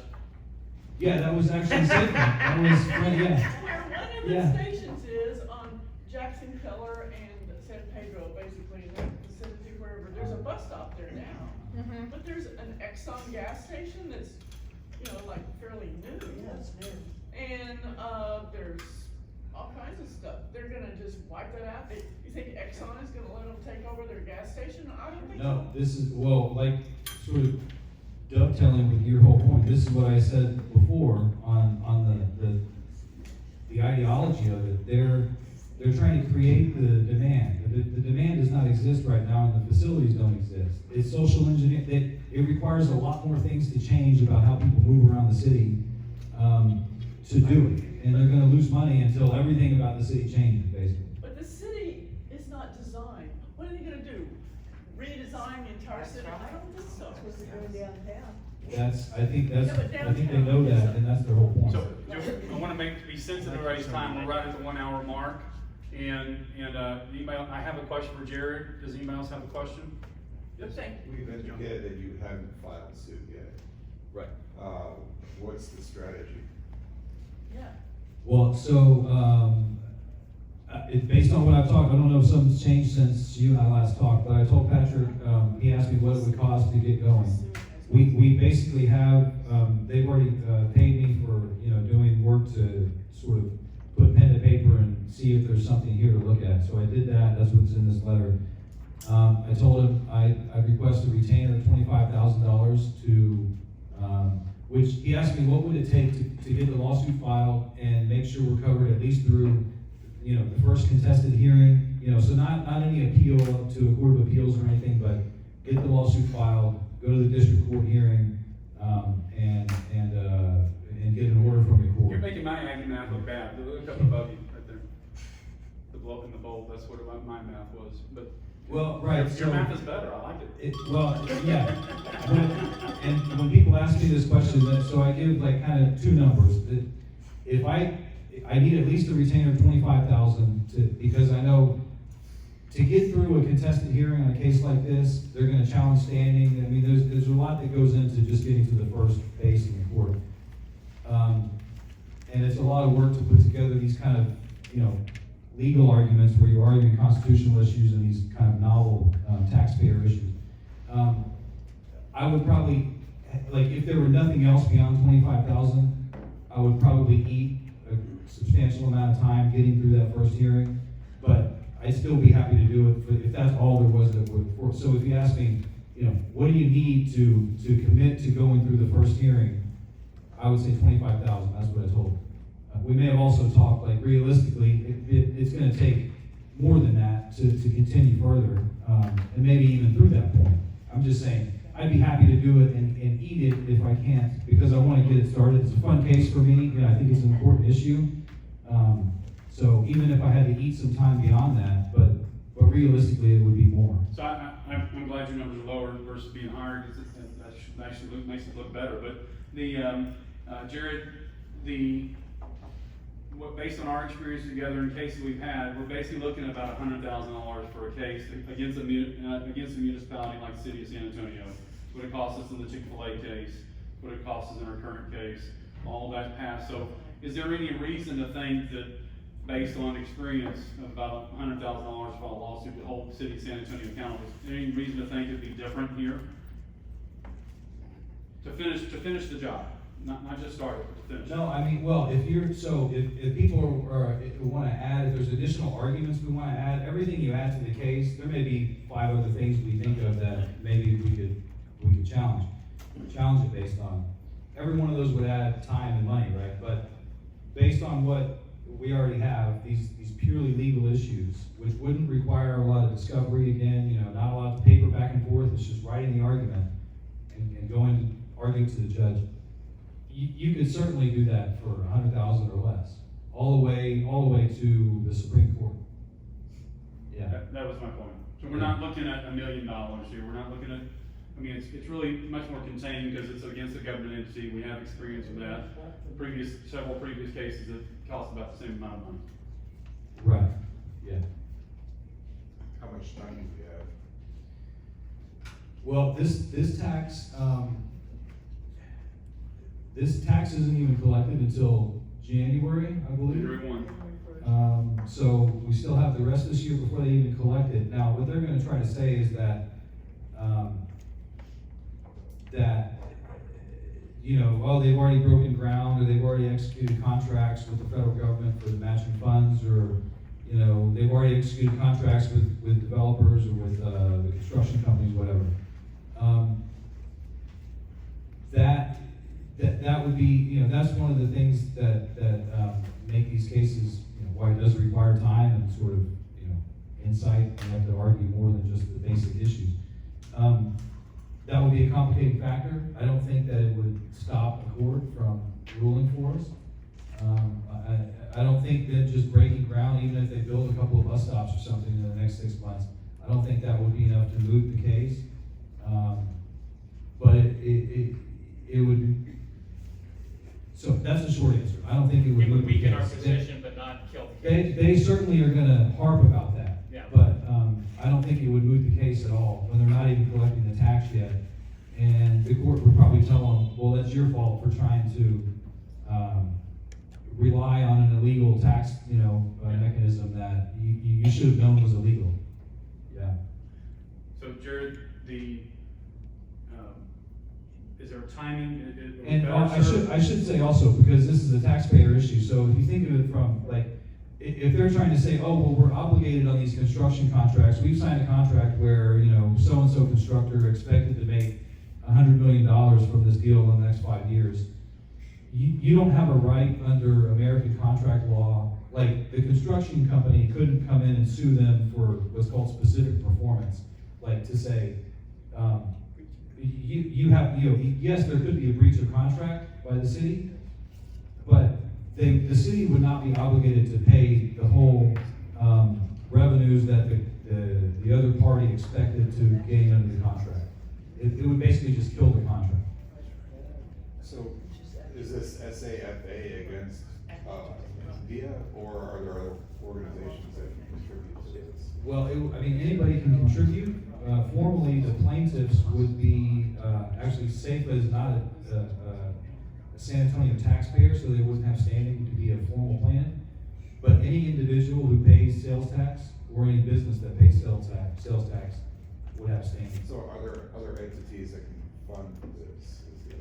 Yeah, that was actually SAFA. That was, yeah. Where one of the Yeah. stations is on Jackson Keller Thurs and San Pedro, basically, in that vicinity, wherever, there's a bus stop there now. Mhm. But there's an Exxon gas station that's, you know, like fairly new. Yeah, it's new. And, there's all kinds of stuff. They're gonna just wipe that out. You think Exxon is gonna let them take over their gas station? I don't think so. No, this is, well, like, sort of dovetailing with your whole point, this is what I said before on the ideology of it. They're trying to create the demand. The demand does not exist right now, and the facilities don't exist. It's social engineering. It requires a lot more things to change about how people move around the city, to do it. And they're gonna lose money until everything about the city changes, basically. But the city is not designed. What are they gonna do? Redesign the entire city? I don't think so. That's what they're doing downtown. I think Yeah, but I think they downtown know is- that, and that's their whole point. So, I wanna be sensitive to everybody's time, we're right at the 1 hour mark, and, anybody, I have a question for Jared, does anybody else have a question? But thank you. We've indicated that you haven't filed suit yet. Right. What's the strategy? Yeah. Well, so, based on what I've talked, I don't know if something's changed since you and I last talked, but I told Patrick, he asked me what it would cost to get going. We basically have, they've already, paid me for, doing work to sort of put pen to paper and see if there's something here to look at. So I did that, that's what's in this letter. I told him I request a retainer of $25,000 to, which he asked me what would it take to get the lawsuit filed and make sure we're covered at least through, the first contested hearing, so not any appeal to a court of appeals or anything, but get the lawsuit filed, go to the district court hearing, and get an order from the court. You're making my Aggie math look bad, look up above you, right there. The blow up in the bowl, that's what my math was, but. Well, right, Your math is better, I like it. Yeah, and when people ask me this question, so I give like kind of two numbers. If I need at least a retainer of 25,000 because I know to get through a contested hearing on a case like this, they're gonna challenge standing. I mean, there's a lot that goes into just getting to the first base in the court. And it's a lot of work to put together these kind of, legal arguments where you're arguing constitutional issues and these kind of novel taxpayer issues. I would probably, like, if there were nothing else beyond 25,000, I would probably eat a substantial amount of time getting through that first hearing. But I'd still be happy to do it if that's all there was that would. So if you ask me, what do you need to commit to going through the first hearing? I would say 25,000. That's what I told him. We may have also talked, like, realistically, it's gonna take more than that to continue further, and maybe even through that point. I'm just saying, I'd be happy to do it and eat it if I can't, because I wanna get it started. It's a fun case for me, I think it's an important issue. So even if I had to eat some time beyond that, but realistically, it would be more. So I'm glad your numbers are lower versus being higher, because that actually makes it look better, but Jared, based on our experience together in cases we've had, we're basically looking at about $100,000 for a case against a municipality like the city of San Antonio. What it costs us in the Chick-fil-A case, what it costs us in our current case, all that passed. So is there any reason to think that, based on experience of about $100,000 to file a lawsuit to hold the city of San Antonio accountable, is there any reason to think it'd be different here? To finish the job, not just start it, but to finish. No, I mean, well, if people wanna add, if there's additional arguments we wanna add, everything you add to the case, there may be 5 other things we think of that maybe we could challenge it based on. Every one of those would add time and money, right? But based on what we already have, these purely legal issues, which wouldn't require a lot of discovery again, not a lot of paper back and forth, it's just writing the argument and going, arguing to the judge. You could certainly do that for 100,000 or less, all the way to the Supreme Court. Yeah. That was my point. So we're not looking at $1 million here. We're not looking at, it's really much more contained because it's against a government entity. We have experience with that. Several previous cases that cost about the same amount of money. Right. Yeah. How much time do we have? Well, this tax isn't even collected until January, I believe. January 1. So we still have the rest of this year before they even collect it. Now, what they're gonna try to say is that, oh, they've already broken ground, or they've already executed contracts with the federal government for the matching funds, or, they've already executed contracts with developers or with, the construction companies, whatever. That would be, that's one of the things that make these cases, why it does require time and sort of, insight, and you have to argue more than just the basic issues. That would be a complicating factor. I don't think that it would stop the court from ruling for us. I don't think that just breaking ground, even if they build a couple of bus stops or something in the next 6 months, I don't think that would be enough to moot the case. But it would, so that's the short answer. I don't think it would It would moot the weaken our case. position, but not kill the case. They certainly are gonna harp about that. Yeah. But, I don't think it would moot the case at all, when they're not even collecting the tax yet. And the court would probably tell them, well, that's your fault for trying to, rely on an illegal tax, mechanism that you should have known was illegal. Yeah. So Jared, is there a timing? And I should say also, because this is a taxpayer issue, so if you think of it from, like, if they're trying to say, oh, well, we're obligated on these construction contracts, we've signed a contract where, so-and-so constructor expected to make $100 million from this deal in the next 5 years. You don't have a right under American contract law, like, the construction company couldn't come in and sue them for what's called specific performance, like to say, yes, there could be a breach of contract by the city, but the city would not be obligated to pay the whole revenues that the other party expected to gain under the contract. It would basically just kill the contract. So, is this SAFA against, VIA, or are there other organizations that can contribute to this? Well, anybody can contribute. Formally, the plaintiffs would be, actually, SAFA is not a San Antonio taxpayer, so they wouldn't have standing to be a formal plaintiff. But any individual who pays sales tax, or any business that pays sales tax would have standing. So are there other entities that can fund this, is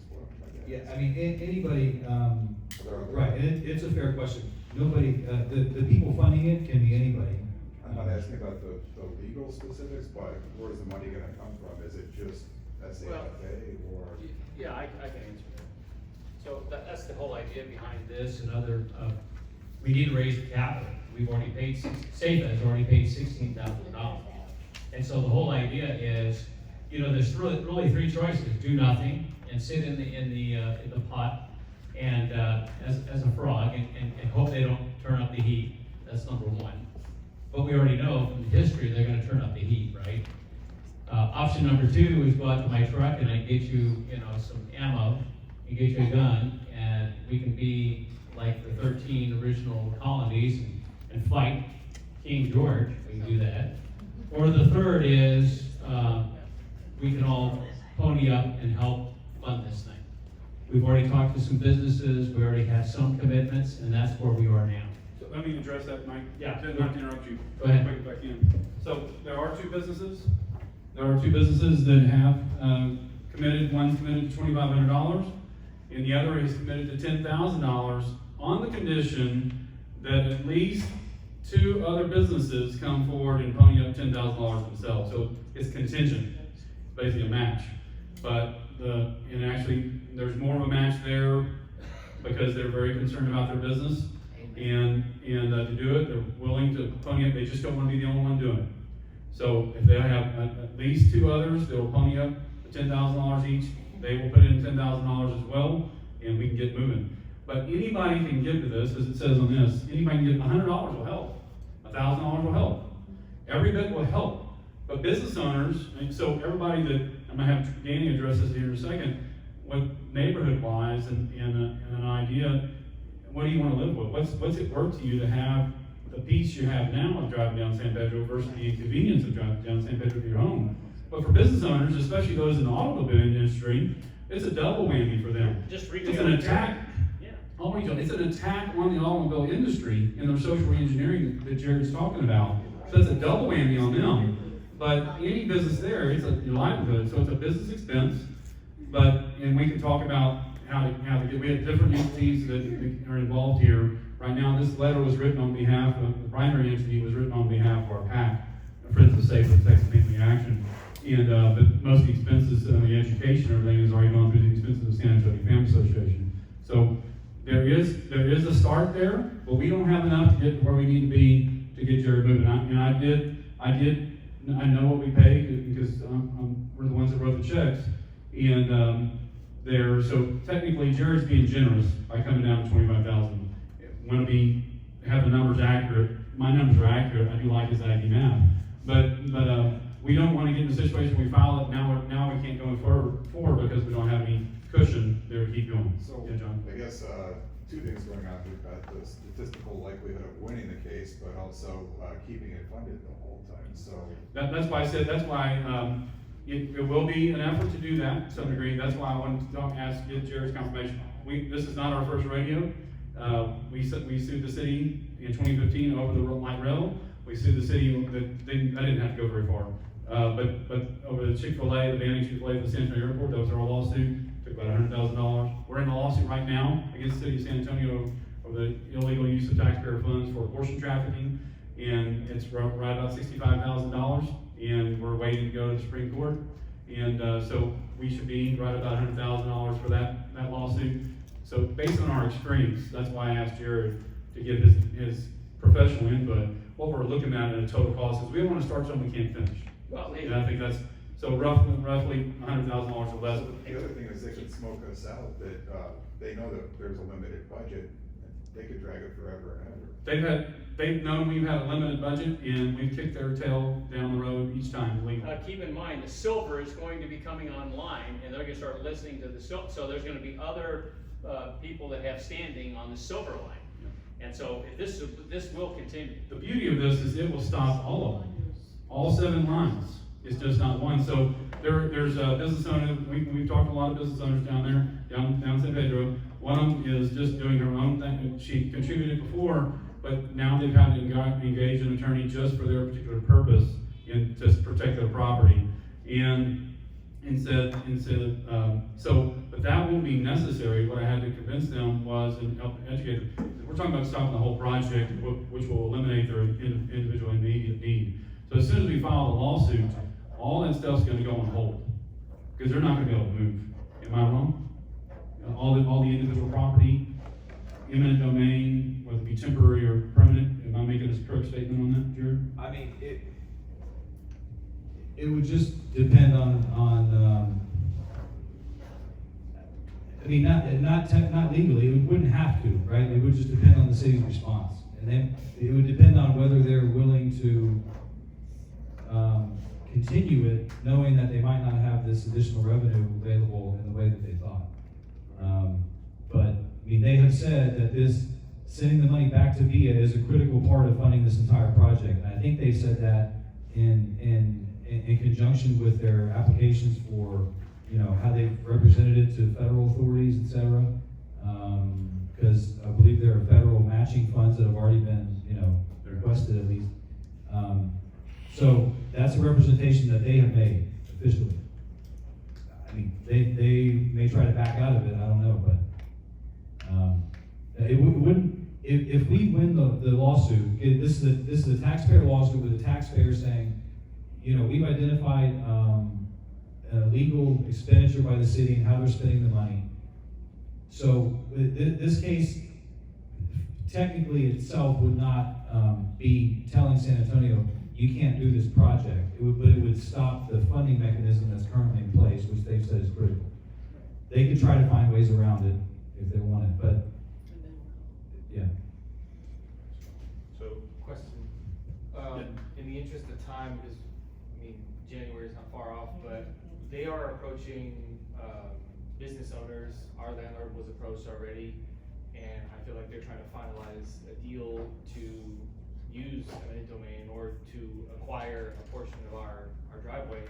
what I'm trying to Yeah, ask. anybody, Are there other- right, and it's a fair question. Nobody, the people funding it can be anybody. I'm not asking about the legal specifics, but where's the money gonna come from? Is it just SAFA, or? Yeah, I can answer that. So that's the whole idea behind this and other, we need to raise the capital. We've already paid, SAFA has already paid $16,000. And so the whole idea is, there's really three choices: do nothing and sit in the pot and, as a frog and hope they don't turn up the heat. That's number one. But we already know from the history they're gonna turn up the heat, right? Option number two is go out to my truck and I get you, some ammo and get you a gun, and we can be like the 13 original colonies and fight King George. We can do that. Or the third is we can all pony up and help fund this thing. We've already talked to some businesses. We already have some commitments, and that's where we are now. So let me address that, Mike. Yeah. Not to interrupt you. Go ahead. Quick if I can. So there are two businesses. That have committed. One's committed to $2,500, and the other is committed to $10,000 on the condition that at least two other businesses come forward and pony up $10,000 themselves. So it's contingent. It's basically a match. But and actually there's more of a match there because they're very concerned about their business. And to do it, they're willing to pony up. They just don't want to be the only one doing it. So if they have at least two others, they'll pony up $10,000 each. They will put in $10,000 as well, and we can get moving. But anybody can give to this, as it says on this. Anybody can give. $100 will help. $1,000 will help. Every bit will help. But business owners, and so everybody that I'm gonna have Danny address this here in a second, what neighborhood-wise and an idea. What do you want to live with? What's it worth to you to have the peace you have now of driving down San Pedro versus the inconvenience of driving down San Pedro to your home? But for business owners, especially those in the automobile industry, it's a double whammy for them. Just It's an attack. Yeah. all retail. It's an attack on the automobile industry and their social reengineering that Jared's talking about. So it's a double whammy on them. But any business there, it's a livelihood, so it's a business expense. And we can talk about how to get, we have different entities that are involved here. Right now, this letter was written on behalf of, the primary entity was written on behalf of our PAC, Friends of SAFA, Texas Family Action. And, but most of the expenses, the education, everything has already gone through the expenses of San Antonio Family Association. So there is a start there, but we don't have enough to get to where we need to be to get Jared moving. I know what we pay because we're the ones that wrote the checks. And, so technically Jared's being generous by coming down to 25,000. Want to have the numbers accurate. My numbers are accurate. I do like his Aggie math. But we don't want to get in a situation where we file it, now we can't go forward because we don't have any cushion there to keep going. So, yeah, John? I guess, two things going on. We've got the statistical likelihood of winning the case, but also, keeping it funded the whole time, so. That's why I said, it will be an effort to do that to some degree. That's why I wanted to get Jared's confirmation. This is not our first rodeo. We sued the city in 2015 over the light rail. We sued the city, I didn't have to go very far. But over the Chick-fil-A, the banning Chick-fil-A at the San Antonio airport, that was our lawsuit, took about $100,000. We're in a lawsuit right now against the city of San Antonio over the illegal use of taxpayer funds for abortion trafficking, and it's right about $65,000, and we're waiting to go to the Supreme Court. And so we should be right about $100,000 for that lawsuit. So based on our experience, that's why I asked Jared to give his professional input. What we're looking at in a total cost is we don't want to start something we can't finish. Well, And I think that's, so roughly $100,000 or less. The other thing is they could smoke us out, that, they know that there's a limited budget, they could drag it forever and ever. They've known we've had a limited budget, and we've kicked their tail down the road each time legally. Keep in mind, the silver is going to be coming online, and they're gonna start listening to the silver, so there's gonna be other, people that have standing on the silver line. And so if this will continue. The beauty of this is it will stop all of them, all 7 lines. It's just not one. So there's a business owner, we've talked to a lot of business owners down there, down San Pedro. One of them is just doing her own thing. She contributed before, but now they've had to engage an attorney just for their particular purpose and to protect their property. But that won't be necessary. What I had to convince them was, and help educate them, we're talking about stopping the whole project, which will eliminate their individual immediate need. So as soon as we file the lawsuit, all that stuff's gonna go on hold, because they're not gonna be able to move. Am I wrong? All the individual property, eminent domain, whether it be temporary or permanent, am I making a correct statement on that, Jared? I mean, it would just depend on I mean, not legally, it wouldn't have to, right? It would just depend on the city's response. And then it would depend on whether they're willing to continue it, knowing that they might not have this additional revenue available in the way that they thought. But, I mean, they have said that sending the money back to VIA is a critical part of funding this entire project. And I think they said that in conjunction with their applications for, how they've represented it to federal authorities, et cetera. Because I believe there are federal matching funds that have already been, requested at least. So that's a representation that they have made officially. I mean, they may try to back out of it, I don't know, but it wouldn't, if we win the lawsuit, this is the taxpayer lawsuit with the taxpayer saying, we've identified legal expenditure by the city and how they're spending the money. So this case, technically itself would not be telling San Antonio, you can't do this project. But it would stop the funding mechanism that's currently in place, which they've said is critical. They could try to find ways around it if they wanted, but yeah. So, question, in the interest of time, because, January is not far off, but they are approaching, business owners. Our landlord was approached already, and I feel like they're trying to finalize a deal to use eminent domain or to acquire a portion of our driveway.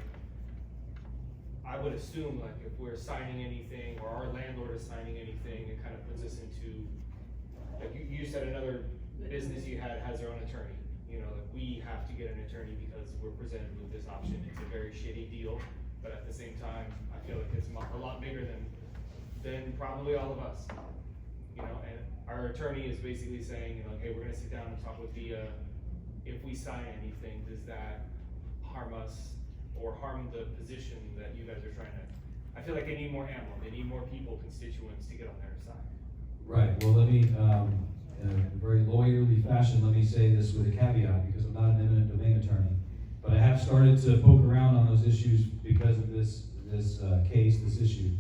I would assume like if we're signing anything or our landlord is signing anything, it kind of puts us into, like you said, another business you had has their own attorney. You know, like we have to get an attorney because we're presented with this option. It's a very shitty deal, but at the same time, I feel like it's a lot bigger than probably all of us. You know, and our attorney is basically saying, you know, okay, we're gonna sit down and talk with Via. If we sign anything, does that harm us or harm the position that you guys are trying to? I feel like they need more ammo. They need more people, constituents to get on their side. Right, well, let me, in a very lawyerly fashion, let me say this with a caveat, because I'm not an eminent domain attorney. But I have started to poke around on those issues because of this case, this issue.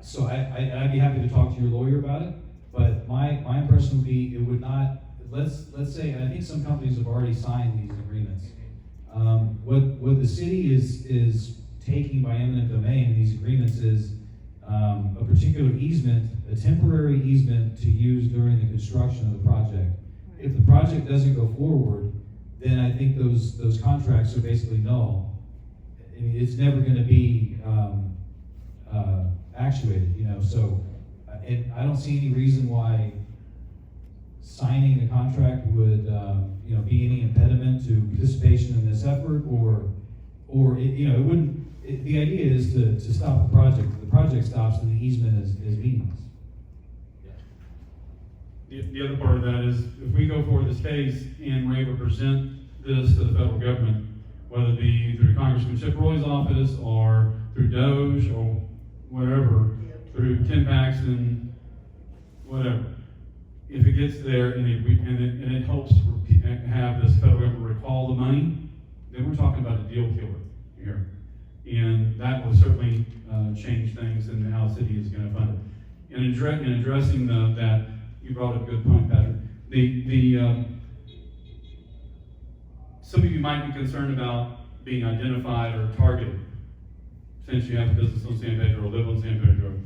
So I'd be happy to talk to your lawyer about it, but my impression would be it would not, let's say, and I think some companies have already signed these agreements. What the city is taking by eminent domain in these agreements is a particular easement, a temporary easement to use during the construction of the project. If the project doesn't go forward, then I think those contracts are basically null. I mean, it's never gonna be actuated, you know, so, and I don't see any reason why signing the contract would, you know, be any impediment to participation in this effort, or it, you know, it wouldn't, the idea is to stop the project. If the project stops, then the easement is meaningless. The other part of that is, if we go forward this case and we're able to present this to the federal government, whether it be through Congressman Chip Roy's office or through Doge or whatever, through Tim Paxton, whatever. If it gets there and it helps have this federal government recall the money, then we're talking about a deal killer here. And that will certainly change things in how the city is going to fund it. And in addressing that, you brought up a good point, Patrick. Some of you might be concerned about being identified or targeted, since you have a business on San Pedro or live on San Pedro.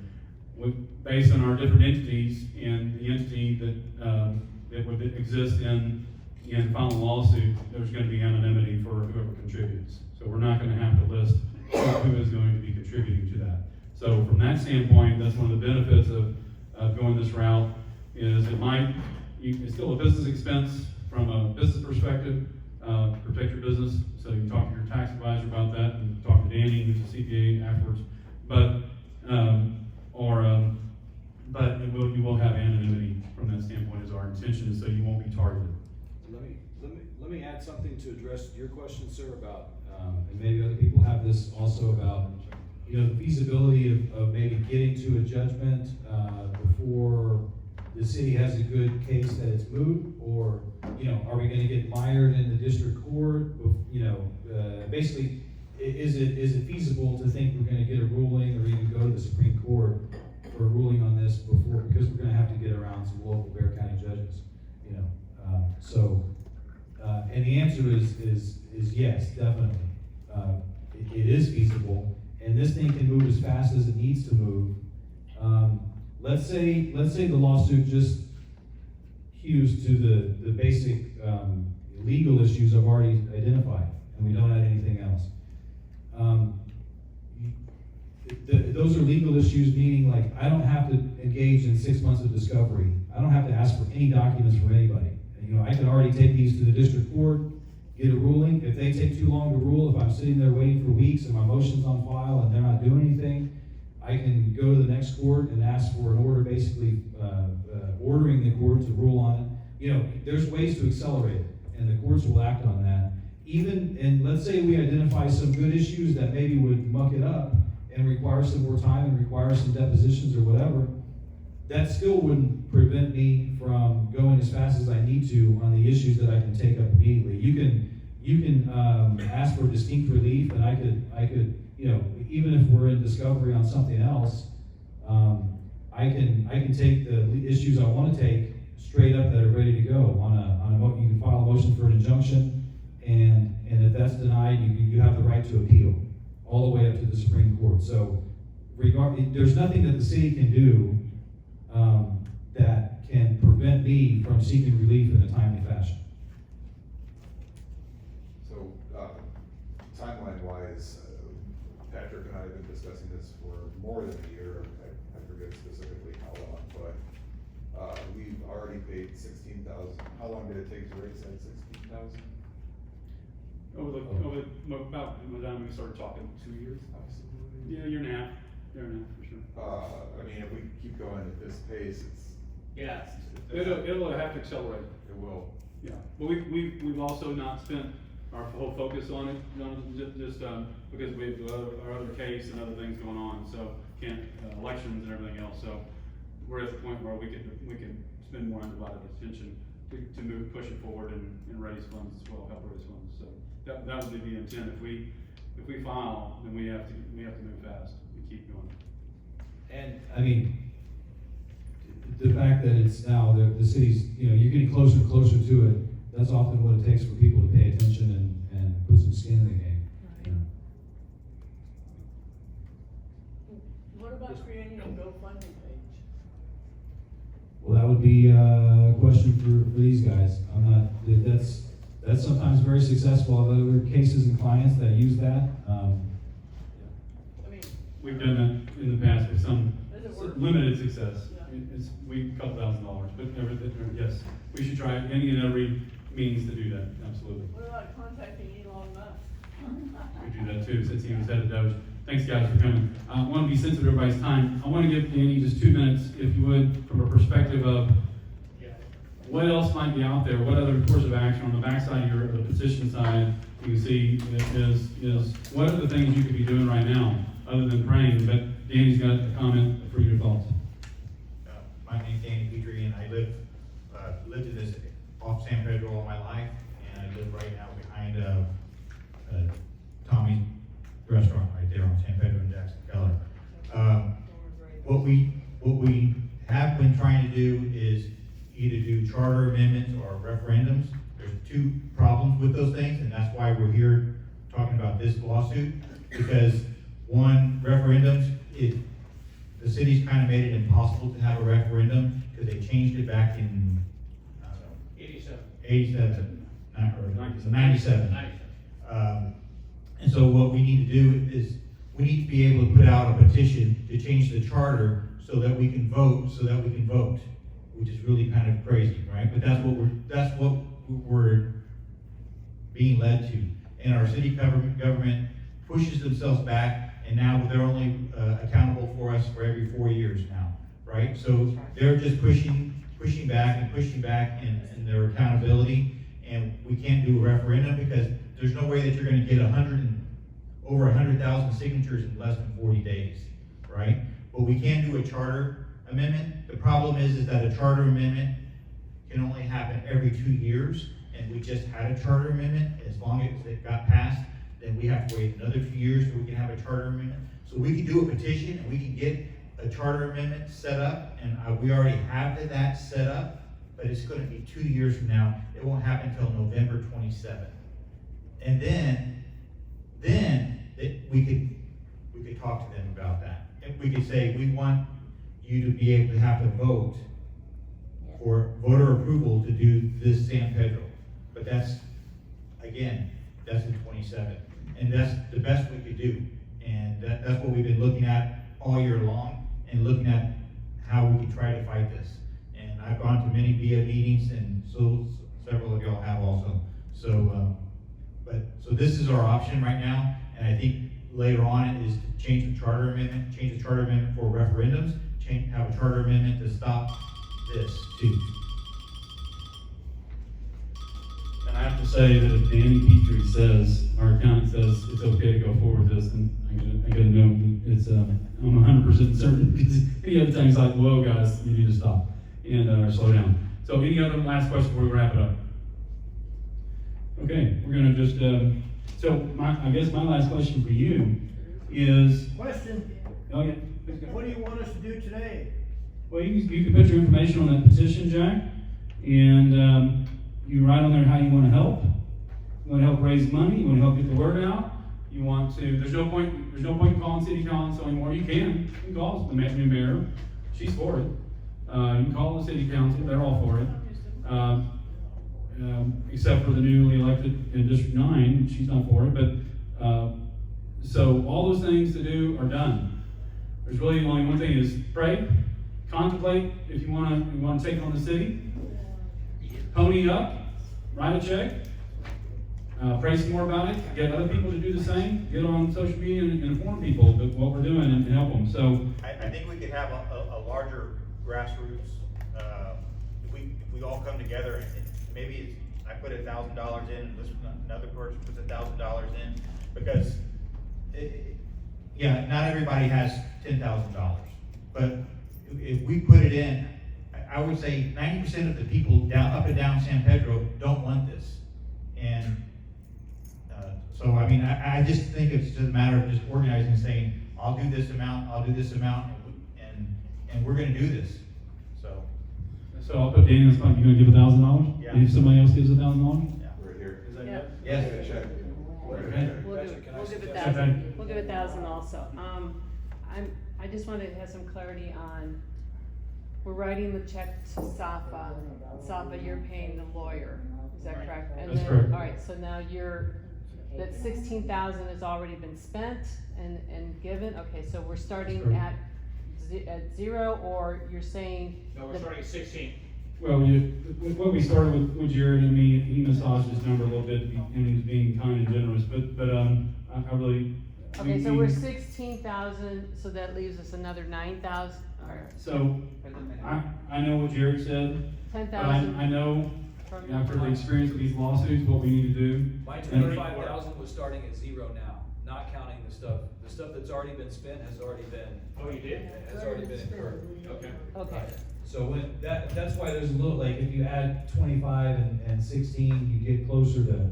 Based on our different entities and the entity that would exist in filing a lawsuit, there's going to be anonymity for whoever contributes. So we're not going to have to list who is going to be contributing to that. So from that standpoint, that's one of the benefits of going this route. Is it's still a business expense from a business perspective, protect your business, so you can talk to your tax advisor about that and talk to Danny, who's a CPA afterwards. But you will have anonymity from that standpoint is our intention, so you won't be targeted. Let me add something to address your question, sir, about, and maybe other people have this also about, you know, the feasibility of maybe getting to a judgment before the city has a good case that it's moot, or, you know, are we gonna get mired in the district court? You know, basically, is it feasible to think we're gonna get a ruling or even go to the Supreme Court for a ruling on this before, because we're gonna have to get around some local Bexar County judges, you know? And the answer is yes, definitely. It is feasible, and this thing can move as fast as it needs to move. Let's say the lawsuit just hews to the basic legal issues I've already identified, and we don't add anything else. Those are legal issues, meaning like I don't have to engage in 6 months of discovery. I don't have to ask for any documents from anybody. You know, I can already take these to the district court, get a ruling. If they take too long to rule, if I'm sitting there waiting for weeks and my motion's on file and they're not doing anything, I can go to the next court and ask for an order, basically ordering the court to rule on it. You know, there's ways to accelerate it, and the courts will act on that. And let's say we identify some good issues that maybe would muck it up and require some more time and require some depositions or whatever, that still wouldn't prevent me from going as fast as I need to on the issues that I can take up immediately. You can ask for distinct relief, and I could, you know, even if we're in discovery on something else, I can take the issues I want to take straight up that are ready to go on a you can file a motion for an injunction, and if that's denied, you have the right to appeal all the way up to the Supreme Court. So there's nothing that the city can do that can prevent me from seeking relief in a timely fashion. So, timeline already paid 16,000. How long did it take to raise that 16,000? About the time we started talking, 2 years, obviously. Yeah, year and a half for sure. I mean, if we keep going at this pace, Yeah. It'll have to accelerate. it will. Yeah, but we've also not spent our whole focus on it, just because we have our other case and other things going on, so elections and everything else, so we're at the point where we can spend more undivided attention to push it forward and raise funds as well, help raise funds, so that would be the intent. If we file, then we have to move fast and keep going. And, I mean, the fact that it's now, the city's, you're getting closer and closer to it, that's often what it takes for people to pay attention and put some skin in the game. What about creating a GoFundMe page? Well, that would be a question for these guys. That's sometimes very successful. There are cases and clients that use that. I mean, We've done that in the past with some does it work? limited success. Yeah. It's a couple $1,000, but yes, we should try any and every means to do that, absolutely. What about contacting Elon Musk? We do that too, since he was head of Doge. Thanks, guys, for coming. I want to be sensitive to everybody's time. I want to give Danny just 2 minutes, if you would, from a perspective of what else might be out there, what other course of action on the backside of the petition side you can see is what are the things you could be doing right now, other than praying, but Danny's got a comment for your thoughts. My name's Danny Petrie, and I lived in this off San Pedro all my life, and I live right now behind Tommy's restaurant right there on San Pedro and Jackson Keller. What we have been trying to do is either do charter amendments or referendums. There's 2 problems with those things, and that's why we're here talking about this lawsuit. Because one, referendums, the city's kind of made it impossible to have a referendum because they changed it back in, I don't know, 87, or 97. And so what we need to do is, we need to be able to put out a petition to change the charter so that we can vote, which is really kind of crazy, right? But that's what we're being led to. And our city government pushes themselves back, and now they're only accountable for us for every 4 years now, right? So they're just pushing back in their accountability, and we can't do a referendum because there's no way that you're going to get over 100,000 signatures in less than 40 days, right? But we can do a charter amendment. The problem is that a charter amendment can only happen every 2 years, and we just had a charter amendment. As long as it got passed, then we have to wait another 2 years so we can have a charter amendment. So we can do a petition and we can get a charter amendment set up, and we already have that set up, but it's going to be 2 years from now. It won't happen until November 27th. And then we could talk to them about that. If we could say, we want you to be able to have to vote for voter approval to do this San Pedro. But that's the 27th. And that's the best we could do. And that's what we've been looking at all year long, and looking at how we can try to fight this. And I've gone to many VIA meetings, and so several of y'all have also. So this is our option right now, and I think later on is to change the charter amendment for referendums, have a charter amendment to stop this too. And I have to say that if Danny Petrie says, our accountant says it's okay to go forward with this, then I gotta know it's, I'm 100% certain, because any other time it's like, whoa guys, you need to stop and slow down. So any other last question before we wrap it up? Okay, we're gonna just, I guess my last question for you is. Question, Oh yeah. what do you want us to do today? Well, you can put your information on that petition, Jack, and you write on there how you want to help. You want to help raise money. You want to help get the word out. You want to. There's no point calling city council anymore. You can call the new mayor. She's for it. You can call the city council. They're all for it. Except for the newly elected in District 9, she's not for it. But so all those things to do are done. There's really only one thing: is pray, contemplate if you wanna take on the city. Pony up, write a check, pray some more about it, get other people to do the same, get on social media and inform people of what we're doing and help them, so. I think we could have a larger grassroots, if we all come together, and maybe it's, I put $1,000 in, and another person puts $1,000 in, because yeah, not everybody has $10,000, but if we put it in, I would say 90% of the people up and down San Pedro don't want this, and so I mean, I just think it's just a matter of just organizing and saying, I'll do this amount, and we're gonna do this, so. So I'll put Daniel's spot, you're gonna give $1,000? Yeah. And if somebody else gives $1,000? Yeah. Right here. Is that Yeah. it? Yes. Check. Okay. We'll Gotcha. give, Can I we'll give suggest- 1,000, we'll give 1,000 also. I just wanted to have some clarity on, we're writing the check to SAFA. SAFA, you're paying the lawyer, is that correct? And That's then- correct. All right, so now that 16,000 has already been spent and given, okay, so we're starting correct. at zero, or you're saying? No, we're the- starting at 16. Well, what we started with Jared, I mean, he massaged this number a little bit, and he's being kind and generous, but I really. Okay, so we're 16,000, so that leaves us another 9,000, all right, So, I know what Jared said, but 10,000. I know, from- after the experience of these lawsuits, what we need to do. My And- 25,000 was starting at zero now, not counting the stuff that's already been spent has already been. Oh, you did? Has already been incurred. Okay. Okay, So when, that's why there's a little, like, if you add 25 and 16, you get closer to,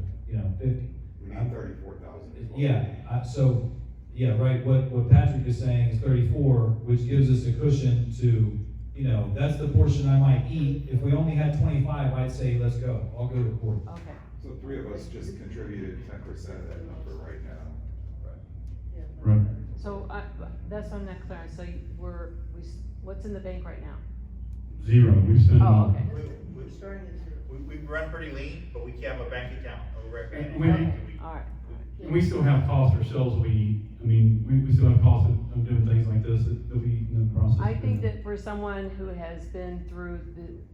50. We need 34,000. Yeah, so, yeah, right, what Patrick is saying is 34, which gives us a cushion to, that's the portion I might eat. If we only had 25, I'd say, let's go, I'll go to court. okay. So 3 of us just contributed 10% of that number right now. Right. So, that's what I'm not clear on, so what's in the bank right now? Zero, we've spent it all. Oh, okay. We're starting at zero. We run pretty lean, but we have a bank account. All right. And we still have costs ourselves, we still have costs of doing things like this that we in the process. I think that for someone who has been through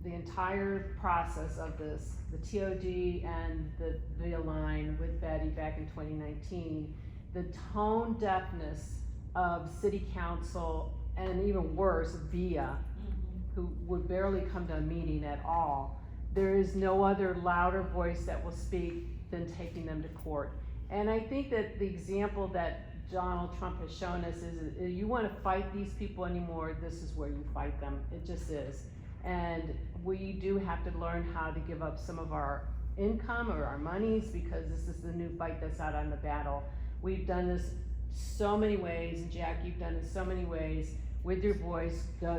the entire process of this, the TOD and the VIA line with Betty back in 2019, the tone deafness of city council, and even worse, VIA, who would barely come to a meeting at all, there is no other louder voice that will speak than taking them to court. And I think that the example that Donald Trump has shown us is, if you wanna fight these people anymore, this is where you fight them, it just is. And we do have to learn how to give up some of our income or our monies, because this is the new fight that's out on the battle. We've done this so many ways, and Jack, you've done it so many ways, with your voice, go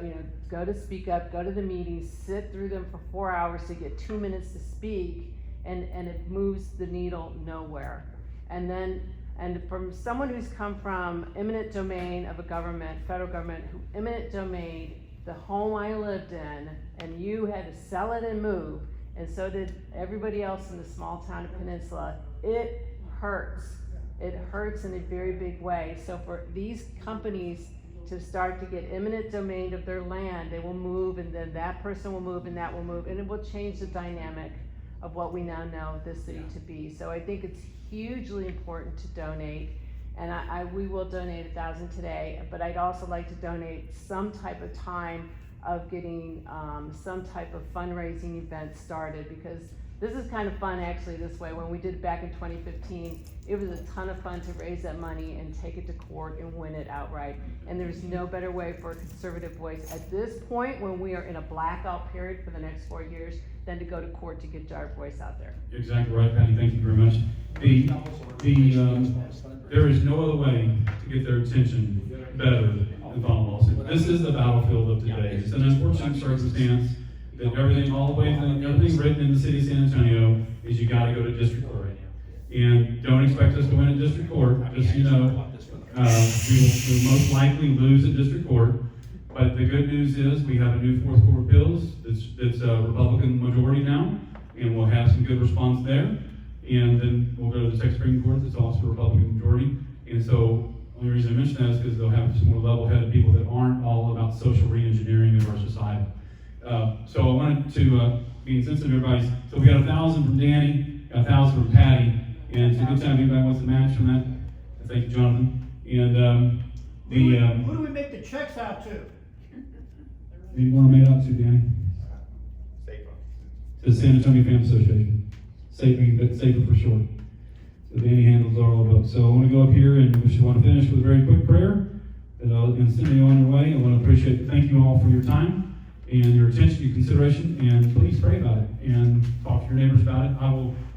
to speak up, go to the meetings, sit through them for 4 hours to get 2 minutes to speak, and it moves the needle nowhere. And from someone who's come from eminent domain of a government, federal government, who eminent domain, the home I lived in, and you had to sell it and move, and so did everybody else in the small town of Peninsula, it hurts. It hurts in a very big way. So for these companies to start to get eminent domain of their land, they will move, and then that person will move, and that will move, and it will change the dynamic of what we now know this city to be. So I think it's hugely important to donate, and we will donate 1,000 today, but I'd also like to donate some type of time of getting some type of fundraising event started, because this is kind of fun actually this way. When we did it back in 2015, it was a ton of fun to raise that money and take it to court and win it outright. And there's no better way for a conservative voice at this point, when we are in a blackout period for the next 4 years, than to go to court to get our voice out there. Exactly right, Patty, thank you very much. There is no other way to get their attention better than file a lawsuit. This is the battlefield of today. It's an unfortunate circumstance that everything written in the city of San Antonio is you gotta go to district court. And don't expect us to win at district court, just so you know, we will most likely lose at district court. But the good news is we have a new fourth court of appeals that's a Republican majority now, and we'll have some good response there. And then we'll go to the Texas Supreme Court that's also a Republican majority. And so Only reason I mention that is because they'll have some more level-headed people that aren't all about social re-engineering of our society. So I wanted to be sensitive to everybody's. So we got 1,000 from Danny, got 1,000 from Patty, and it's a good time. Anybody wants to match from that? Thank you, Jonathan. And Who do we make the checks out to? who do you want to make it out to, Danny? SAFA. To the San Antonio Family Association. SAFA for short. So Danny handles all of it. So I want to go up here and we should want to finish with a very quick prayer. And send you on your way. I want to thank you all for your time and your attention, your consideration, and please pray about it and talk to your neighbors about it.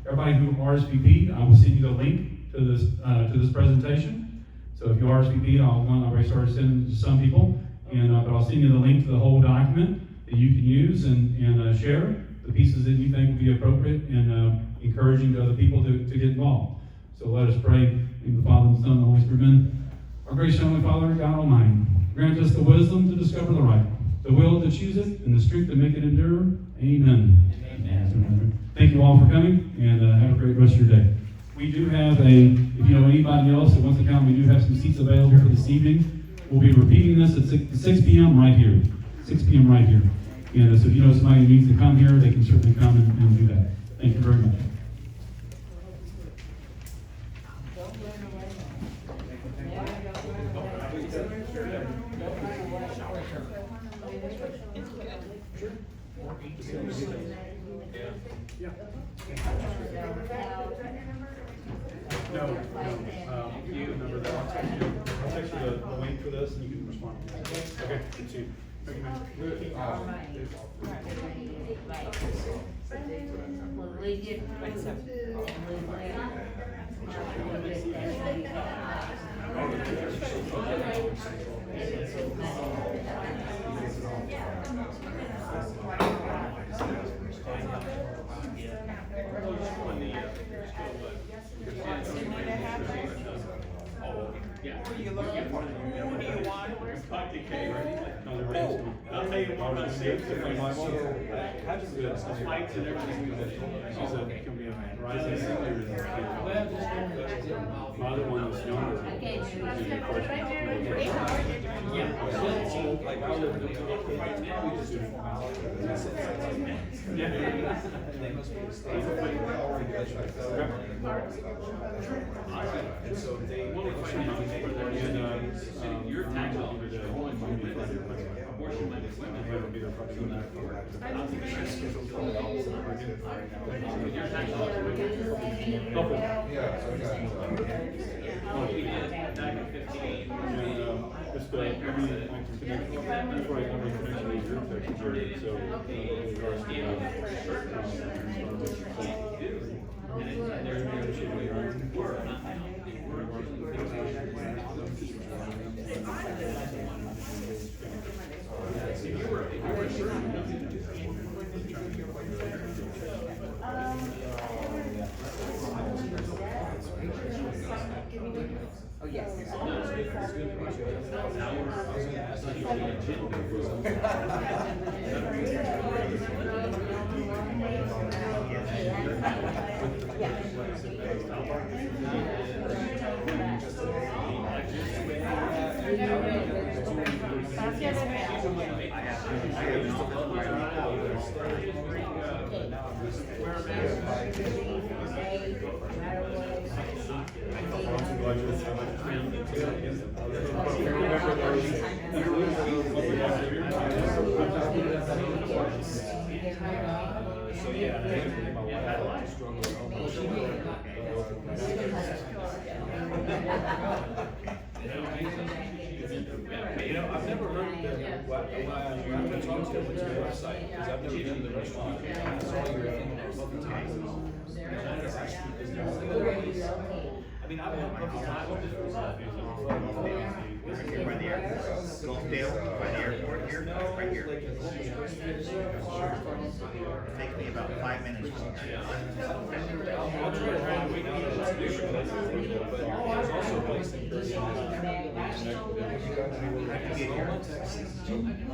Everybody who RSVP'd, I will send you the link to this presentation. So if you RSVP'd, I've already started sending to some people, but I'll send you the link to the whole document that you can use and share the pieces that you think would be appropriate and encouraging to other people to get involved. So let us pray in the Father, and the Son, and the Holy Spirit. Amen. Our gracious Heavenly Father, God Almighty, grant us the wisdom to discover the right, the will to choose it, and the strength to make it endure. Amen. Amen. Thank you all for coming, and have a great rest of your day. We do have if you know anybody else that wants to come, we do have some seats available for this evening. We'll be repeating this at 6 p.m. right here. 6 p.m. right here. And so if you know somebody who needs to come here, they can certainly come and do that. Thank you very much. You remember that? I'll text you the link for this and you can respond. Okay, good to you. I'll tell you more about safety. Flights and everything. She's can be a rising senior. My other one was younger. And so they your tax office Oh, yes. You know, I've never heard that. Why I'm going to talk to you about your website because I've never been to the restaurant. I saw your thing there a couple times. I mean, I've had a couple times. Here by the airport, Gulfdale, by the airport here, right here. It takes me about 5 minutes from here. I'll try to find a way to get it to do it, but there's also a place in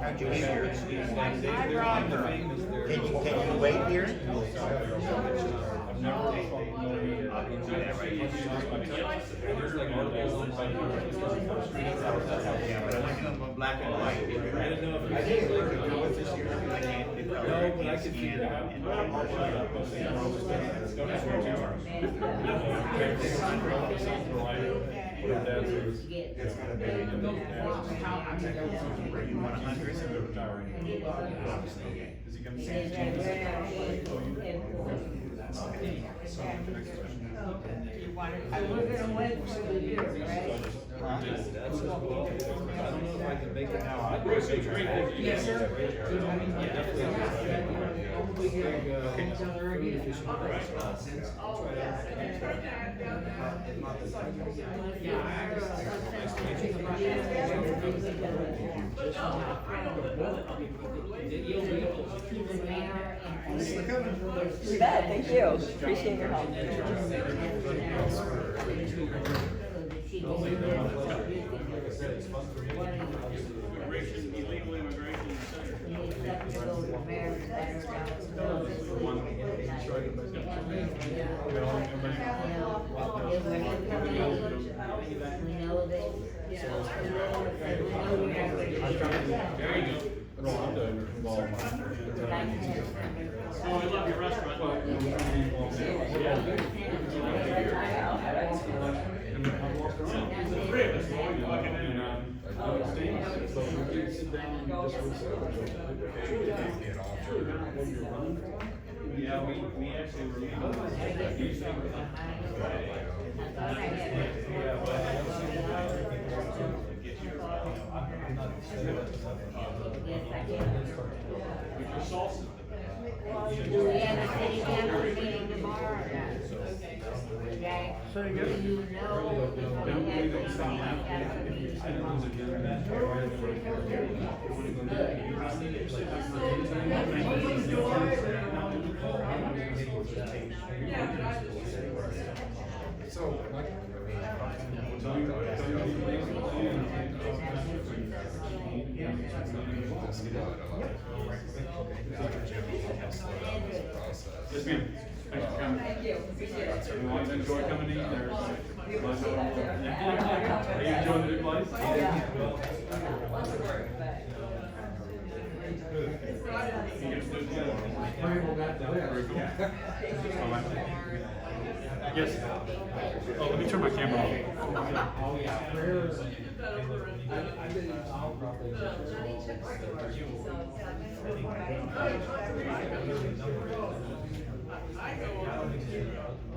How'd you get here? Can you wait here? I've never do that, right? There's like articles on like. Yeah, but I like them black and white. I didn't know if. I didn't know if this year. No, but I could figure it out. It's gonna be. You want 100? Is he gonna say? I was gonna wait for the year, right? That's I don't know if I can make it now. Yes, sir. You bet, thank you, appreciate your help. Immigration, illegal immigration, Oh, we love your restaurant. Three of us, all you looking at, yeah, we actually Do we have a city council meeting tomorrow? Okay, so do you know if we have a city council meeting Yes, ma'am. Thank you for coming. Thank you, appreciate it. Everyone's enjoyed coming in there. Are you enjoying the new place? Lots of work, but. Yes. Oh, let me turn my camera off. Oh, yeah. I go on